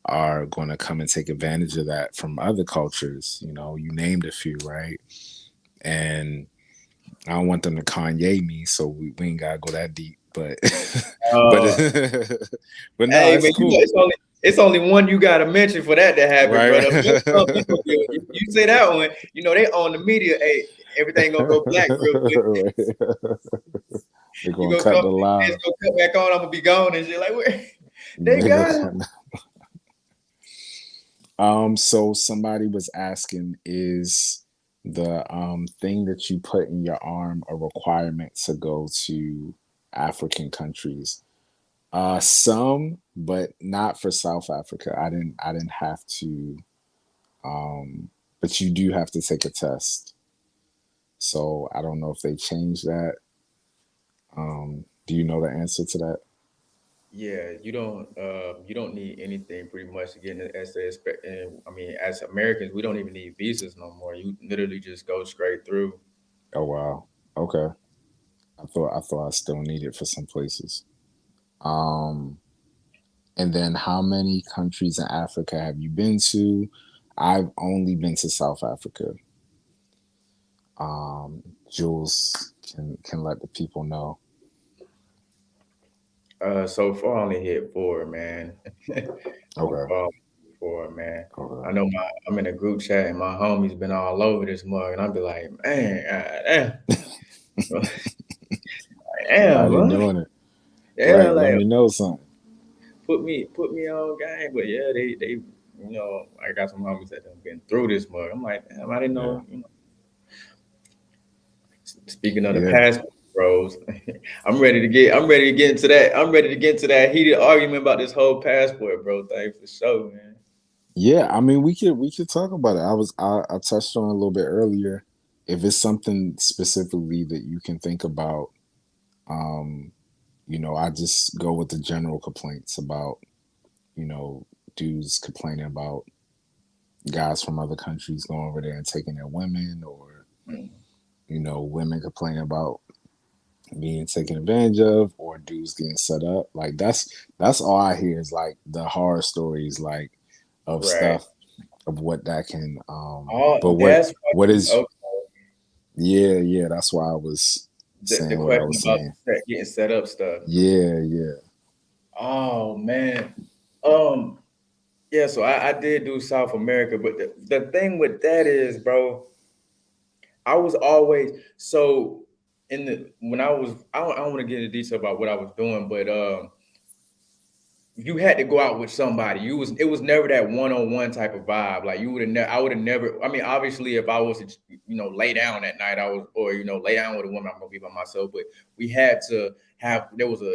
are going to come and take advantage of that from other cultures. You named a few, right? And I don't want them to Kanye me, so we ain't gotta go that deep. But but Uh, but no, hey it's man, cool, it's only one you got to mention for that to happen, right? brother. Most other people, you say that one, they own the media. Hey, everything gonna go black real quick. They're You gonna gonna cut come, the it's line. gonna cut back on. I'm gonna be gone and shit. Like, where they They gonna got it? cut. So somebody was asking, is the thing that you put in your arm a requirement to go to African countries? Some, but not for South Africa. I didn't have to, but you do have to take a test. So I don't know if they changed that. Do you know the answer to that? Yeah, you don't need anything pretty much to get in the essay. And I mean, as Americans, we don't even need visas no more. You literally just go straight through. Oh wow. Okay. I thought I still need it for some places. Um, and then how many countries in Africa have you been to? I've only been to South Africa. Jules can let the people know. So far I only hit four, man. So Okay. far, I only hit four, man. I Okay. know I'm in a group chat and my homies been all over this mug, and I'll be like, man, damn, Why damn, they huh? doing it? Yeah, Right. Let like me know something. put me on game. But yeah, they I got some homies that have been through this mug. I'm like, damn, I didn't Yeah. know. Speaking of the Yeah. passport bros, I'm ready to get into that. I'm ready to get into that heated argument about this whole passport, bro, thing for sure, man. Yeah. I mean, we could talk about it. I touched on it a little bit earlier. If it's something specifically that you can think about, um, I just go with the general complaints about, you know, dudes complaining about guys from other countries going over there and taking their women, or Mm. women complaining about being taken advantage of, or dudes getting set up. Like that's all I hear is like the horror stories, like of Right. stuff of what that can. But Oh, what that's what fucking is? okay. Yeah, yeah. That's why I was The saying what I question was about saying. getting set up stuff. Yeah, yeah. Oh man. Um. Yeah. So I did do South America, but the thing with that is, bro, I was always so in the when I was I don't want to get into detail about what I was doing, but you had to go out with somebody. It was never that one on one type of vibe. Like you would have never. I would have never. I mean, obviously, if I was to lay down at night, I was or lay down with a woman, I'm gonna be by myself. But we had to have. There was a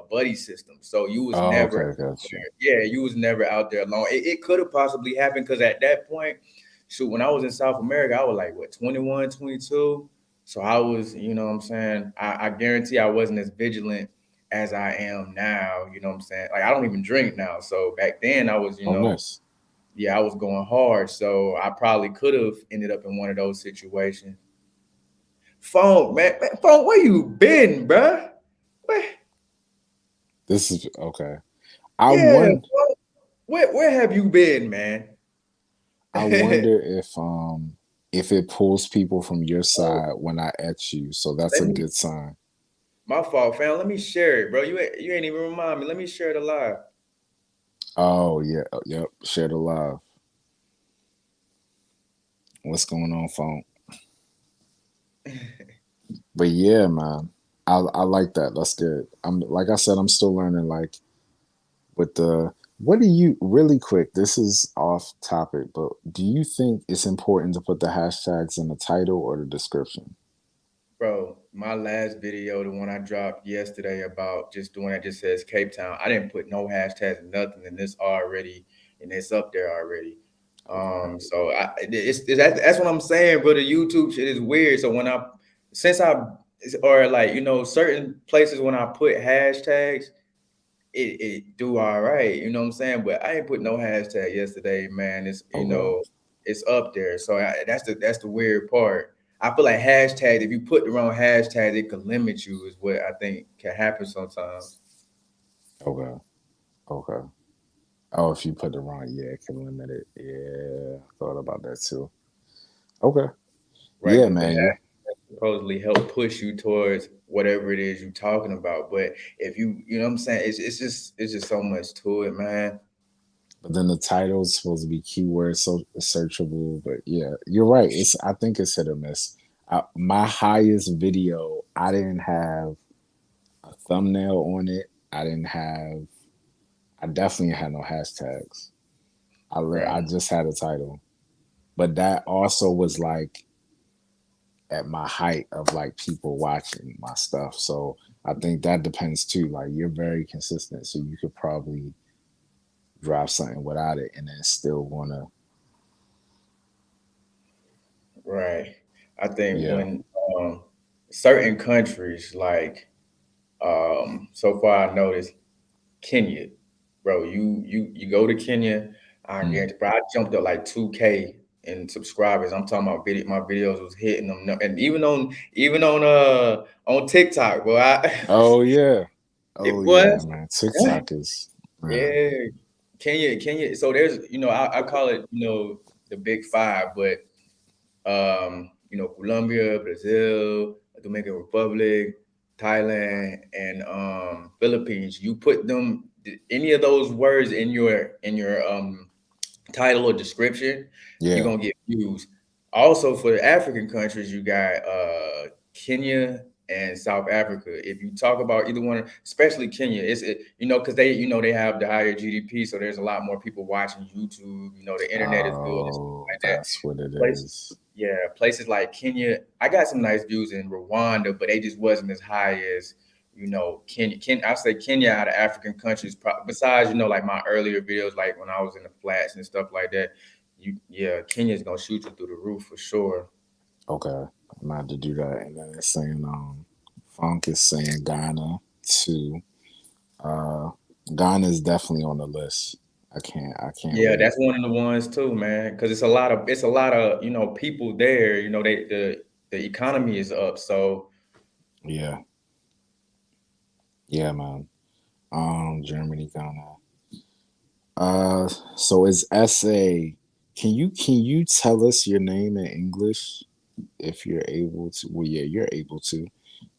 buddy system. So you was Oh, never. okay, gotcha. Yeah, you was never out there alone. It could have possibly happened because at that point, shoot, when I was in South America, I was like what 21, 22. So I was, what I'm saying, I guarantee I wasn't as vigilant as I am now. You know what I'm saying? Like I don't even drink now. So back then I was, Oh, nice. yeah, I was going hard. So I probably could have ended up in one of those situations. Phone, man, phone, where you been, bruh? Where, This is okay. I yeah, won. phone, where have you been, man? I wonder if it pulls people from your Oh, side when I at you, so that's let a me. good sign. My fault, fam. Let me share it, bro. You ain't even remind me. Let me share it alive. Oh yeah, yep. Share the love. What's going on, phone? But yeah, man, I like that. That's good. I'm like I said, I'm still learning. Like with the what do you really quick? This is off topic, but do you think it's important to put the hashtags in the title or the description? Bro, my last video, the one I dropped yesterday about just doing that, just says Cape Town. I didn't put no hashtags, nothing, and it's up there already. Okay. So that's what I'm saying, bro. The YouTube shit is weird. So since I, or like certain places when I put hashtags, it do all right. You know what I'm saying? But I ain't put no hashtag yesterday, man. Okay. It's up there. So that's the weird part. I feel like hashtags, if you put the wrong hashtag, it could limit you, is what I think can happen sometimes. Okay. Okay. Oh, if you put the wrong, yeah, it can limit it. Yeah, thought about that too. Okay. Right? Yeah, Because the man. Yeah. hashtag supposedly help push you towards whatever it is you're talking about. But if you know what I'm saying, it's just so much to it, man. But then the title's supposed to be keyword so searchable. But yeah, you're right. I think it's hit or miss. My highest video, I didn't have a thumbnail on it. I didn't have. I definitely had no hashtags. I Right. just had a title. But that also was like at my height of like people watching my stuff. So I think that depends too. Like you're very consistent, so you could probably drop something without it and then still wanna, Right. I think yeah. when certain countries like So far I noticed Kenya, bro. You go to Kenya, I Mm. guarantee, bro. I jumped up like 2K in subscribers. I'm talking about my videos was hitting them, and even on TikTok, bro. Oh yeah. It Oh yeah, was, man. TikTok is man. yeah. Kenya. So there's, I call it, the big five, but Colombia, Brazil, Dominican Republic, Thailand, and Philippines. You put them any of those words in your title or description, you're Yeah. gonna get views. Also, for the African countries, you got Kenya and South Africa. If you talk about either one, especially Kenya, because they have the higher GDP, so there's a lot more people watching YouTube. The internet is good and stuff Oh, like that. that's what it Places, is. yeah, places like Kenya. I got some nice views in Rwanda, but they just wasn't as high as Kenya. I say Kenya out of African countries. Besides, like my earlier videos, like when I was in the flats and stuff like that. Yeah, Kenya's gonna shoot you through the roof for sure. Okay. I'm about to do that. And then it's saying Funk is saying Ghana too. Uh Ghana is definitely on the list. I can't Yeah, wait. that's one of the ones too, man. Because it's a lot of people there. The economy is up, so Yeah. Yeah, man. Germany, Ghana. So it's SA. Can you tell us your name in English if you're able to? Well, yeah, you're able to.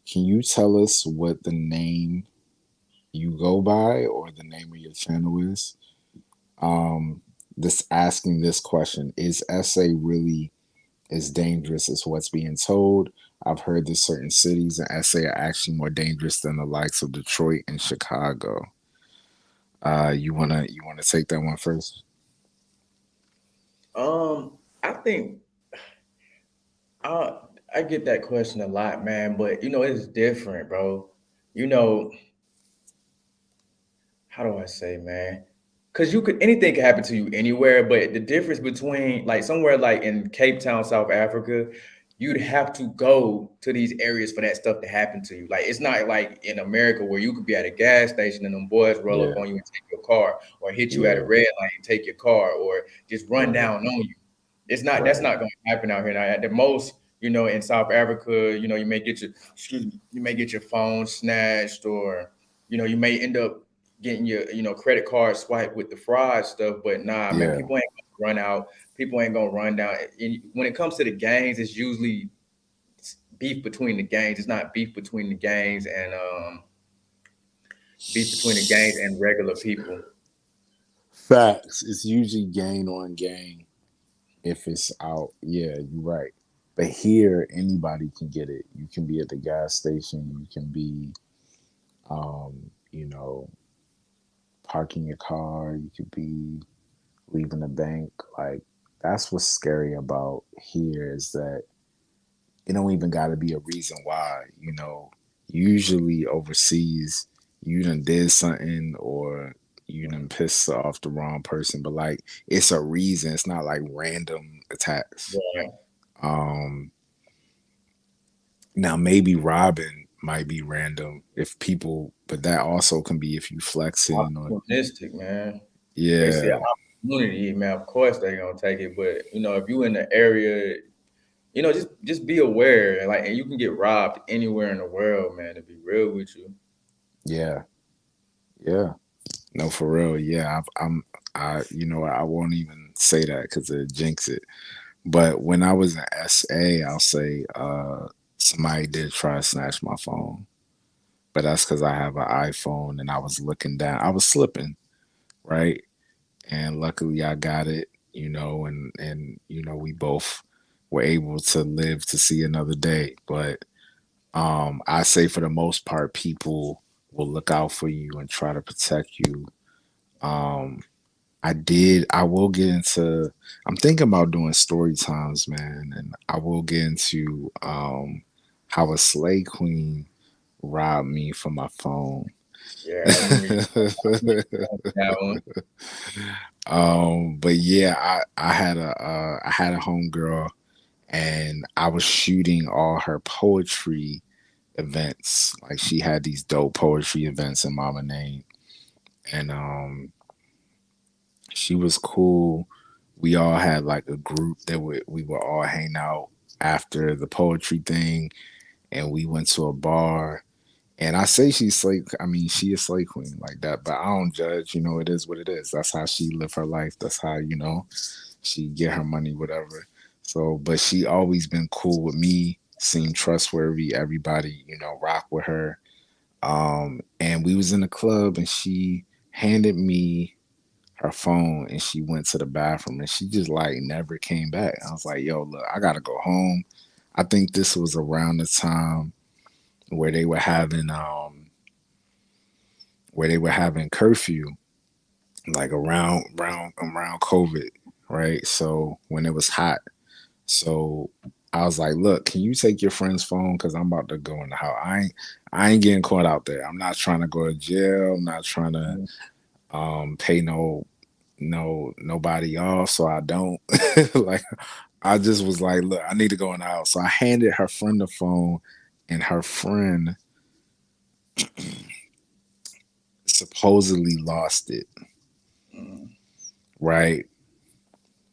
Can you tell us what the name you go by or the name of your channel is? This asking this question, is SA really as dangerous as what's being told? I've heard that certain cities in SA are actually more dangerous than the likes of Detroit and Chicago. You wanna take that one first? I think I I get that question a lot, man. But it's different, bro. You know, how do I say, man? Because anything can happen to you anywhere, but the difference between like somewhere like in Cape Town, South Africa, you'd have to go to these areas for that stuff to happen to you. Like it's not like in America where you could be at a gas station and them boys roll up Yeah, on you and take your car, or hit you at a yeah, red light and take your car, or just run right, down on you. That's right, not going to happen out here. Now, at the most, in South Africa, you may get your phone snatched, or you may end up getting your credit card swiped with the fraud stuff. But nah, man, yeah. people ain't gonna run out. People ain't gonna run down. And when it comes to the gangs, it's usually beef between the gangs. It's not beef between the gangs and regular people. Facts. It's usually gain on gain if it's out. Yeah, you're right. But here, anybody can get it. You can be at the gas station. You can be, you know, parking your car. You could be leaving the bank. Like that's what's scary about here is that it don't even got to be a reason why. Usually overseas, you done did something or you done pissed off the wrong person, but like it's a reason. It's not like random attacks. Right. Um, Now maybe robbing might be random if people, but that also can be if you flexing or Opportunistic, man. They see an yeah, opportunity, man. Of course they gonna take it. But if you in the area, just be aware. And you can get robbed anywhere in the world, man. To be real with you. yeah, yeah. No, for real. Yeah, I won't even say that because it jinx it. But when I was in SA, I'll say somebody did try to snatch my phone, but that's because I have an iPhone and I was looking down. I was slipping, right? And luckily I got it, and we both were able to live to see another day. But I say for the most part, people will look out for you and try to protect you. Um, I will get into I'm thinking about doing story times, man, and I will get into how a slave queen robbed me for my phone. Yeah, I remember you that one. But yeah, I had a homegirl and I was shooting all her poetry events. Like she had these dope poetry events in Mama Name, and she was cool. We all had like a group that we would all hang out after the poetry thing, and we went to a bar. And I say she's slave. I mean, she is slave queen like that, but I don't judge. You know, it is what it is. That's how she live her life. That's how she get her money, whatever. So, but she always been cool with me. Seemed trustworthy. Everybody, rock with her. And we was in the club, and she handed me her phone, and she went to the bathroom, and she just like never came back. I was like, "Yo, look, I gotta go home." I think this was around the time where they were having curfew, like around COVID, right? So when it was hot, so I was like, "Look, can you take your friend's phone? Because I'm about to go in the house. I ain't getting caught out there. I'm not trying to go to jail. I'm not trying to pay nobody off, so I don't like." I just was like, "Look, I need to go in the house." So I handed her friend the phone, and her friend supposedly lost it, right?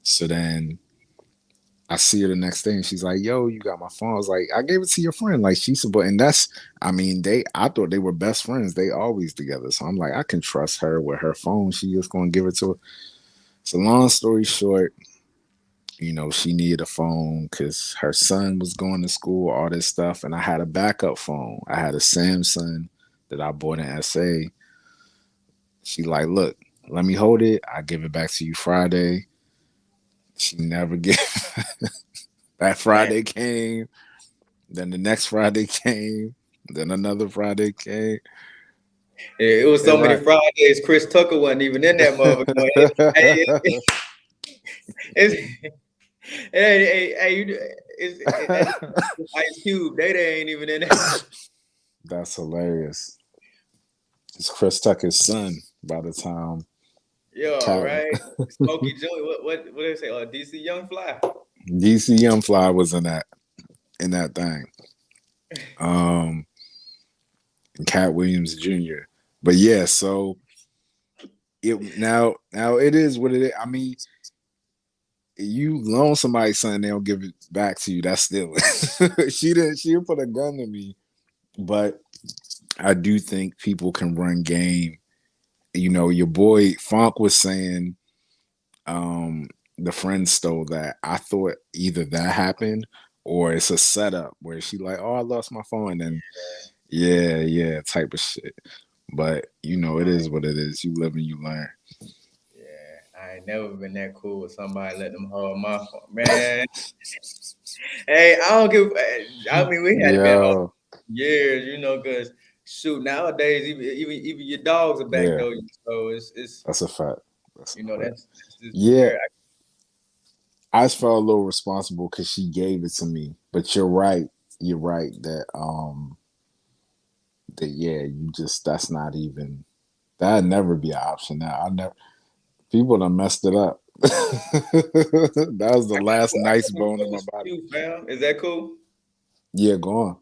So then I see her the next day, and she's like, "Yo, you got my phone?" I was like, "I gave it to your friend." Like she's supposed, and I mean, I thought they were best friends. They always together, so I'm like, I can trust her with her phone. She just gonna give it to her. So long story short, she needed a phone because her son was going to school, all this stuff, and I had a backup phone. I had a Samsung that I bought in SA. She like, "Look, let me hold it. I give it back to you Friday." She never gave. That Man, Friday came, then the next Friday came, then another Friday came. it was so And many like, Fridays. Chris Tucker wasn't even in that motherfucker. Hey, it's, hey, Ice Cube, they ain't even in that. that's hilarious. It's Chris Tucker's son by the time Yeah, Cat right. Smokey Joey, what they say? DC Young Fly. DC Young Fly was in that thing. Um and Cat Williams Jr. But yeah, so now it is what it is. I mean, you loan somebody something, they don't give it back to you. That's still she didn't put a gun to me, but I do think people can run game. Your boy Funk was saying the friend stole that. I thought either that happened or it's a setup where she like, "Oh, I lost my phone," and yeah, type of shit. But it is what it is. You live and you learn. Yeah, I ain't never been that cool with somebody let them hold my phone, man. Hey, I don't give. I mean, we had been home Yeah, years, because shoot, nowadays even your dogs are back yeah, though. So it's that's a fact. That's a fact. that's just Yeah, weird. I just felt a little responsible because she gave it to me. But you're right. You're right that yeah, that's not even that'd never be an option now. I never people done messed it up. That was the last I nice got some bone in my questions for body. you, fam. Is that cool? Yeah, go on.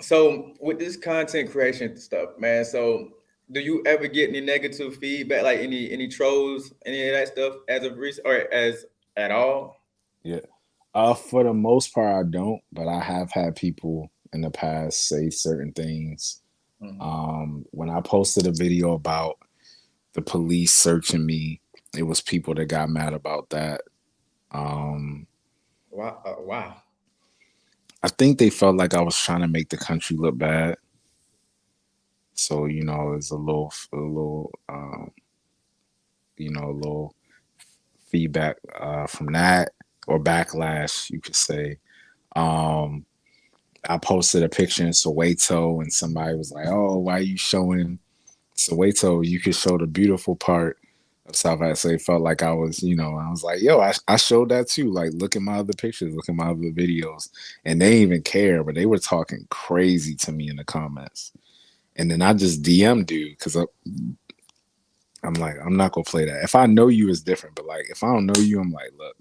So with this content creation stuff, man. So do you ever get any negative feedback, like any trolls, any of that stuff, as of recent or as at all? Yeah. For the most part I don't, but I have had people in the past say certain things. Mhm. When I posted a video about the police searching me, it was people that got mad about that. Um Wow, wow. I think they felt like I was trying to make the country look bad. So, it's a little feedback from that, or backlash, you could say. Um, I posted a picture in Soweto, and somebody was like, "Oh, why are you showing Soweto? You could show the beautiful part of South Africa." So it felt like I was like, "Yo, I showed that too. Like, look at my other pictures, look at my other videos," and they didn't even care, but they were talking crazy to me in the comments. And then I just DM dude because I'm like, I'm not gonna play that. If I know you, it's different. But like, if I don't know you, I'm like, look,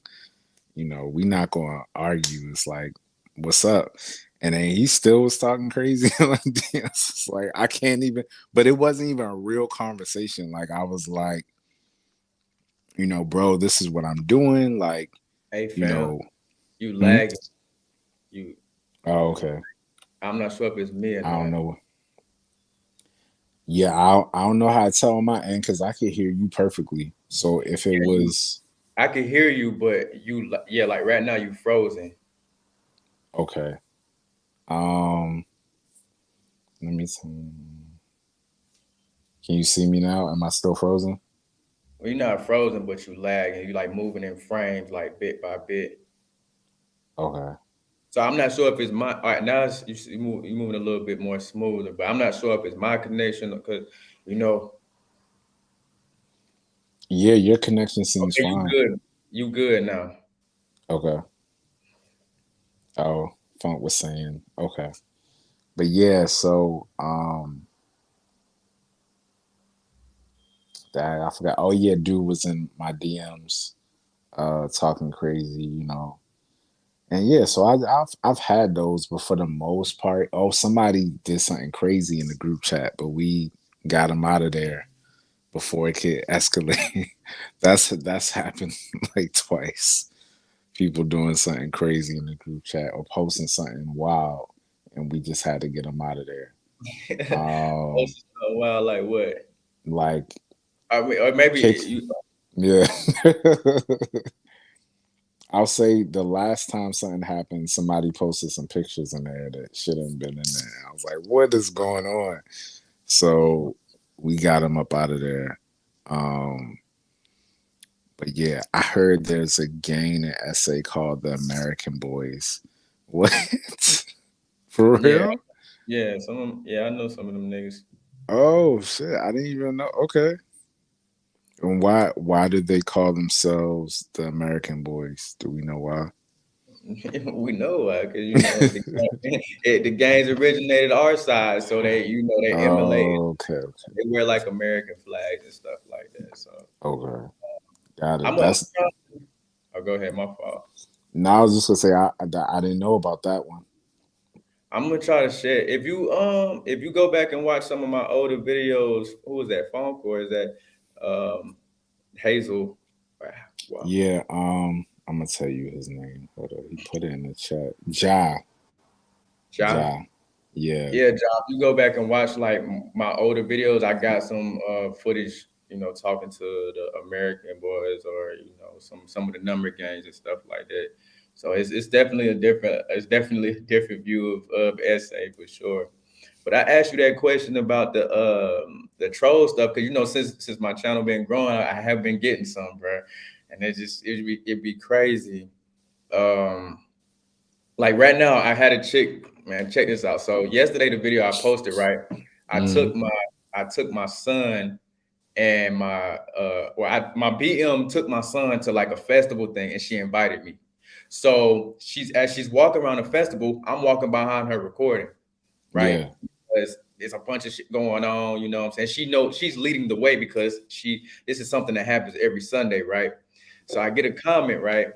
we not gonna argue. It's like, what's up? And then he still was talking crazy. Like, it's like I can't even. But it wasn't even a real conversation. Like I was like, bro, this is what I'm doing. Like, Hey you fam, know, you hmm? lagging. You, Oh, you. okay. I'm not sure if it's me or I don't not. know. Yeah, I don't know how to tell on my end because I could hear you perfectly. So if it Yeah, was I can hear you, but yeah, like right now you frozen. okay, um, let me see. Can you see me now? Am I still frozen? Well, you're not frozen, but you lag and you like moving in frames like bit by bit. Okay. So I'm not sure if it's my all right now. You're moving a little bit more smoother, but I'm not sure if it's my connection because you know. Yeah, your connection seems Okay, you fine. good. You good now. Okay. Oh, Funk was saying okay. But yeah, so that I forgot. Oh yeah, dude was in my DMs talking crazy. And yeah, so I've had those, but for the most part, oh, somebody did something crazy in the group chat, but we got him out of there before it could escalate. That's happened like twice. People doing something crazy in the group chat or posting something wild, and we just had to get them out of there. Um, Well, like what? like I mean, or maybe kick, you. yeah. I'll say the last time something happened, somebody posted some pictures in there that shouldn't have been in there. I was like, what is going on? So we got him up out of there. Um, but yeah, I heard there's a gang in SA called the American Boys. What? For Yeah, real? yeah. Yeah, I know some of them niggas. Oh shit. I didn't even know. Okay. And why did they call themselves the American Boys? Do we know why? We know why, because the gangs originated our side, so they emulate. Okay, okay, They wear like American flags and stuff like that. So okay. Got it. I'm That's oh, go ahead, my fault. now I was just gonna say I didn't know about that one. I'm gonna try to share. If you go back and watch some of my older videos, who was that Funk or is that Hazel? Wow. Yeah, I'm gonna tell you his name. Hold up, he put it in the chat. Ja, Ja. Ja. Yeah, Yeah, Job. You go back and watch like my older videos. I got some footage, talking to the American boys or some of the number games and stuff like that. So it's definitely a different view of SA for sure. But I asked you that question about the troll stuff because since my channel been growing, I have been getting some, bro, and it'd be crazy. Um, like right now, I had a chick, man, check this out. So yesterday, the video I posted, right? I mm, took my I took my son and my BM took my son to like a festival thing, and she invited me. So as she's walking around the festival, I'm walking behind her recording, right? yeah, Because there's a bunch of shit going on, you know what I'm saying? She knows she's leading the way because this is something that happens every Sunday, right? So I get a comment, right?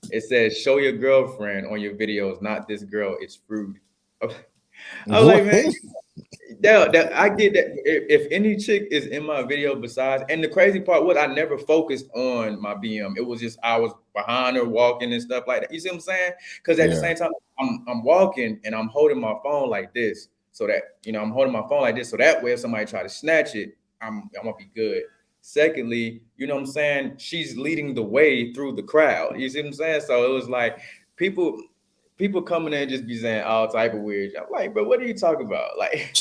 It says, "Show your girlfriend on your videos, not this girl. It's rude." I was like, man, what? that I get that. If any chick is in my video besides, and the crazy part was I never focused on my BM. It was just I was behind her walking and stuff like that. You see what I'm saying? Because at the Yeah, same time, I'm walking and I'm holding my phone like this, so that I'm holding my phone like this, so that way if somebody try to snatch it, I'm gonna be good. Secondly, you know what I'm saying? She's leading the way through the crowd. You see what I'm saying? So it was like people people coming in and just be saying all type of weird. I'm like, bro, what are you talking about? Like,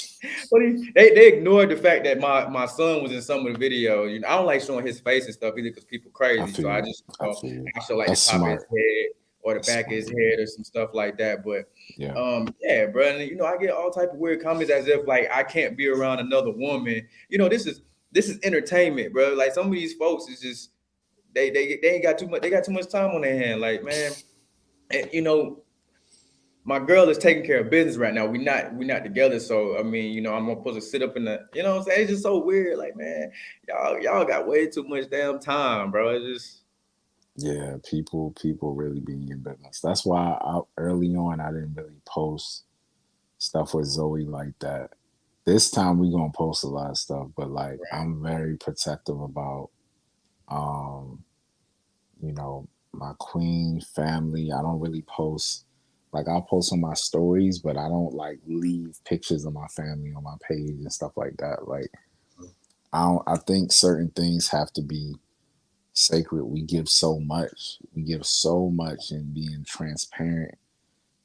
they ignored the fact that my son was in some of the video. I don't like showing his face and stuff either because people I crazy. feel So I you. just I feel you. I show like the That's top of his smart. head or the That's back of smart. his head or some stuff like that. But Yeah, yeah, bro, and I get all type of weird comments as if like I can't be around another woman. This is entertainment, bro. Like some of these folks is just they ain't got too much. They got too much time on their hand. Like man, and, my girl is taking care of business right now. We not together. So I mean, I'm supposed to sit up in the, what I'm saying? It's just so weird. Like, man, y'all got way too much damn time, bro. It's just Yeah, people really be in your business. That's why early on I didn't really post stuff with Zoe like that. This time we gonna post a lot of stuff, but like Right. I'm very protective about um, you know, my queen family. I don't really post like I'll post on my stories, but I don't like leave pictures of my family on my page and stuff like that. Like I think certain things have to be sacred. We give so much. We give so much in being transparent.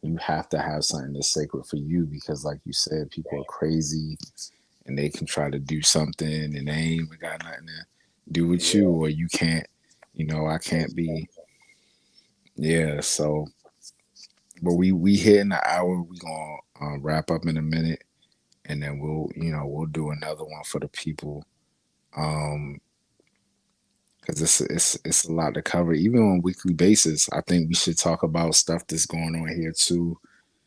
You have to have something that's sacred for you because like you said, people are crazy and they can try to do something and they ain't even got nothing to do with Yeah. you or you can't, I can't be, yeah. So, but we hitting the hour. We gonna wrap up in a minute, and then we'll do another one for the people. Um, because it's a lot to cover, even on a weekly basis. I think we should talk about stuff that's going on here too,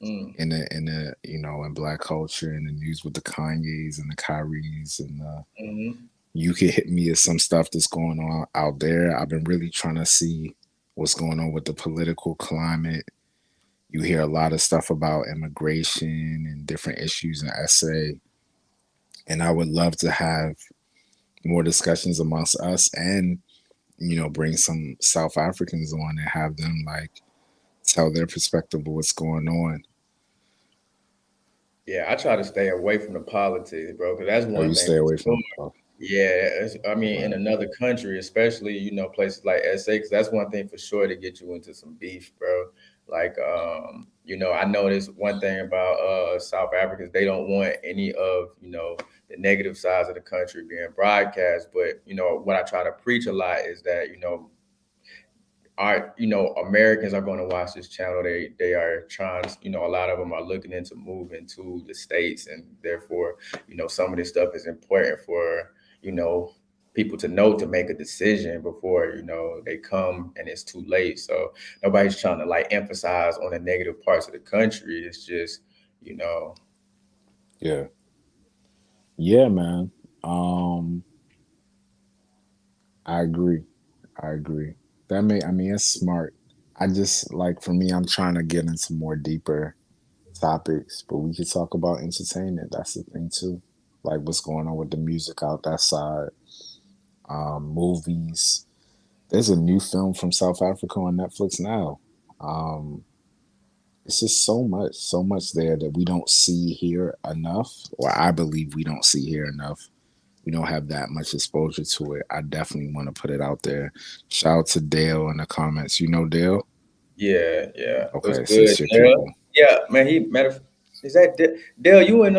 Mm. in the in Black culture and the news with the Kanyes and the Kyries and Hmm. you could hit me with some stuff that's going on out there. I've been really trying to see what's going on with the political climate. You hear a lot of stuff about immigration and different issues in SA. And I would love to have more discussions amongst us and, bring some South Africans on and have them like tell their perspective of what's going on. Yeah, I try to stay away from the politics, bro, because that's Or one you thing stay for away sure. from Yeah, I mean, in okay. another country, especially places like SA, because that's one thing for sure to get you into some beef, bro. Like, I noticed one thing about South Africans, they don't want any of the negative sides of the country being broadcast. But what I try to preach a lot is that Americans are going to watch this channel. They are trying, a lot of them are looking into moving to the States, and therefore, some of this stuff is important for you know people to know to make a decision before they come and it's too late. So nobody's trying to like emphasize on the negative parts of the country. It's just you know Yeah. Yeah, man. Um, I agree. I agree. I mean, it's smart. I just like for me, I'm trying to get into more deeper topics, but we could talk about entertainment. That's the thing too. Like what's going on with the music out that side, movies. There's a new film from South Africa on Netflix now. Um, it's just so much there that we don't see here enough, or I believe we don't see here enough. We don't have that much exposure to it. I definitely want to put it out there. Shout out to Dale in the comments. You know Dale? yeah, yeah, it was Okay, so good, it's your Dale. people. Yeah, man. Is that Dale? You in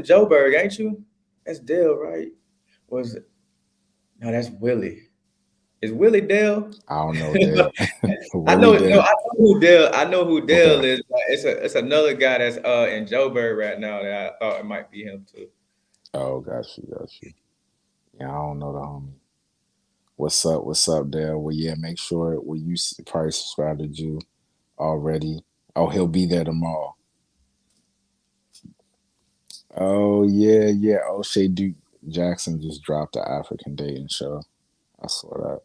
Joburg, ain't you? That's Dale, right? Was No, that's Willie. Is Willie Dale? I don't know Dale. I Willie know, no, Dale. I know who Dale. I know who Dale Okay. is. But it's another guy that's in Joburg right now that I thought it might be him too. Oh, got you, got you. Yeah, I don't know the homie. What's up? What's up, Dale? Well, yeah, make sure probably subscribe to Jew already. Oh, he'll be there tomorrow. Oh yeah, yeah. O'Shea Duke Jackson just dropped the African dating show. I saw that.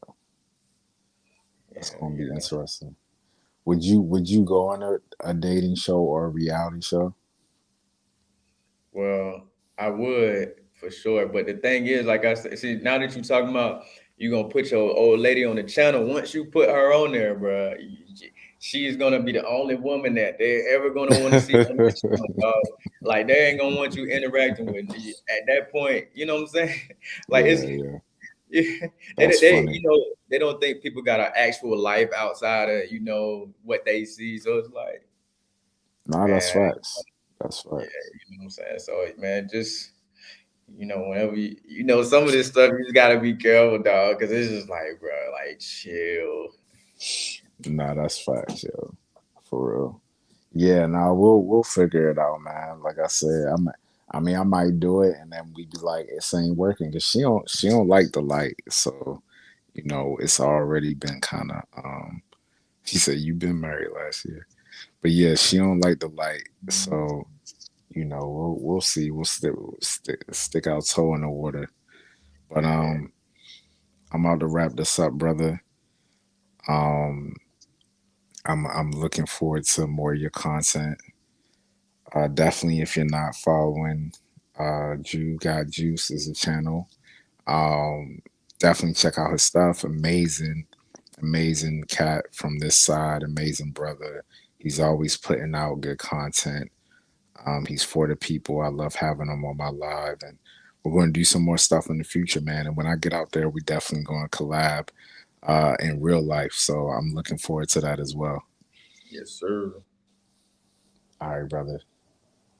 That's Yeah, gonna be yeah. interesting. Would you go on a dating show or a reality show? Well, I would for sure, but the thing is, like I said, see, now that you're talking about you gonna put your old lady on the channel, once you put her on there, bro, she's gonna be the only woman that they're ever gonna want to see on that channel, dog. Like they ain't gonna want you interacting with at that point. You know what I'm saying? Like it's Yeah, yeah. yeah, That's funny. they don't think people got an actual life outside of what they see. So it's like, Nah, that's man, facts. That's yeah, facts. you know what I'm saying. So man, just whenever some of this stuff, you just gotta be careful, dog, because it's just like, bro, like chill. Nah, that's facts, yo. For real. Yeah, nah, we'll figure it out, man. Like I said, I mean I might do it and then we be like it ain't working because she don't like the light. So, it's already been kinda she said you've been married last year. But yeah, she don't like the light. So, we'll see. We'll stick our toe in the water. But Yeah, I'm about to wrap this up, brother. Um, I'm looking forward to more of your content. Definitely, if you're not following, Drew Got Juice is a channel. Um, Definitely check out his stuff. Amazing, amazing cat from this side. Amazing brother. He's always putting out good content. He's for the people. I love having him on my live, and we're going to do some more stuff in the future, man. And when I get out there, we definitely going to collab in real life. So I'm looking forward to that as well. Yes, sir. All right, brother.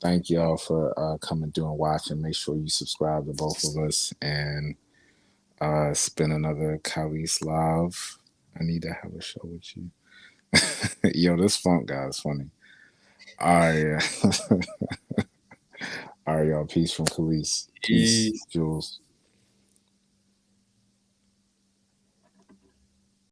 Thank y'all for coming through and watching. Make sure you subscribe to both of us, and it's been another Khalis Live. I need to have a show with you. Yo, this funk guy is funny. All right, all right, y'all. Peace from Khalees. Peace, Peace. Jules.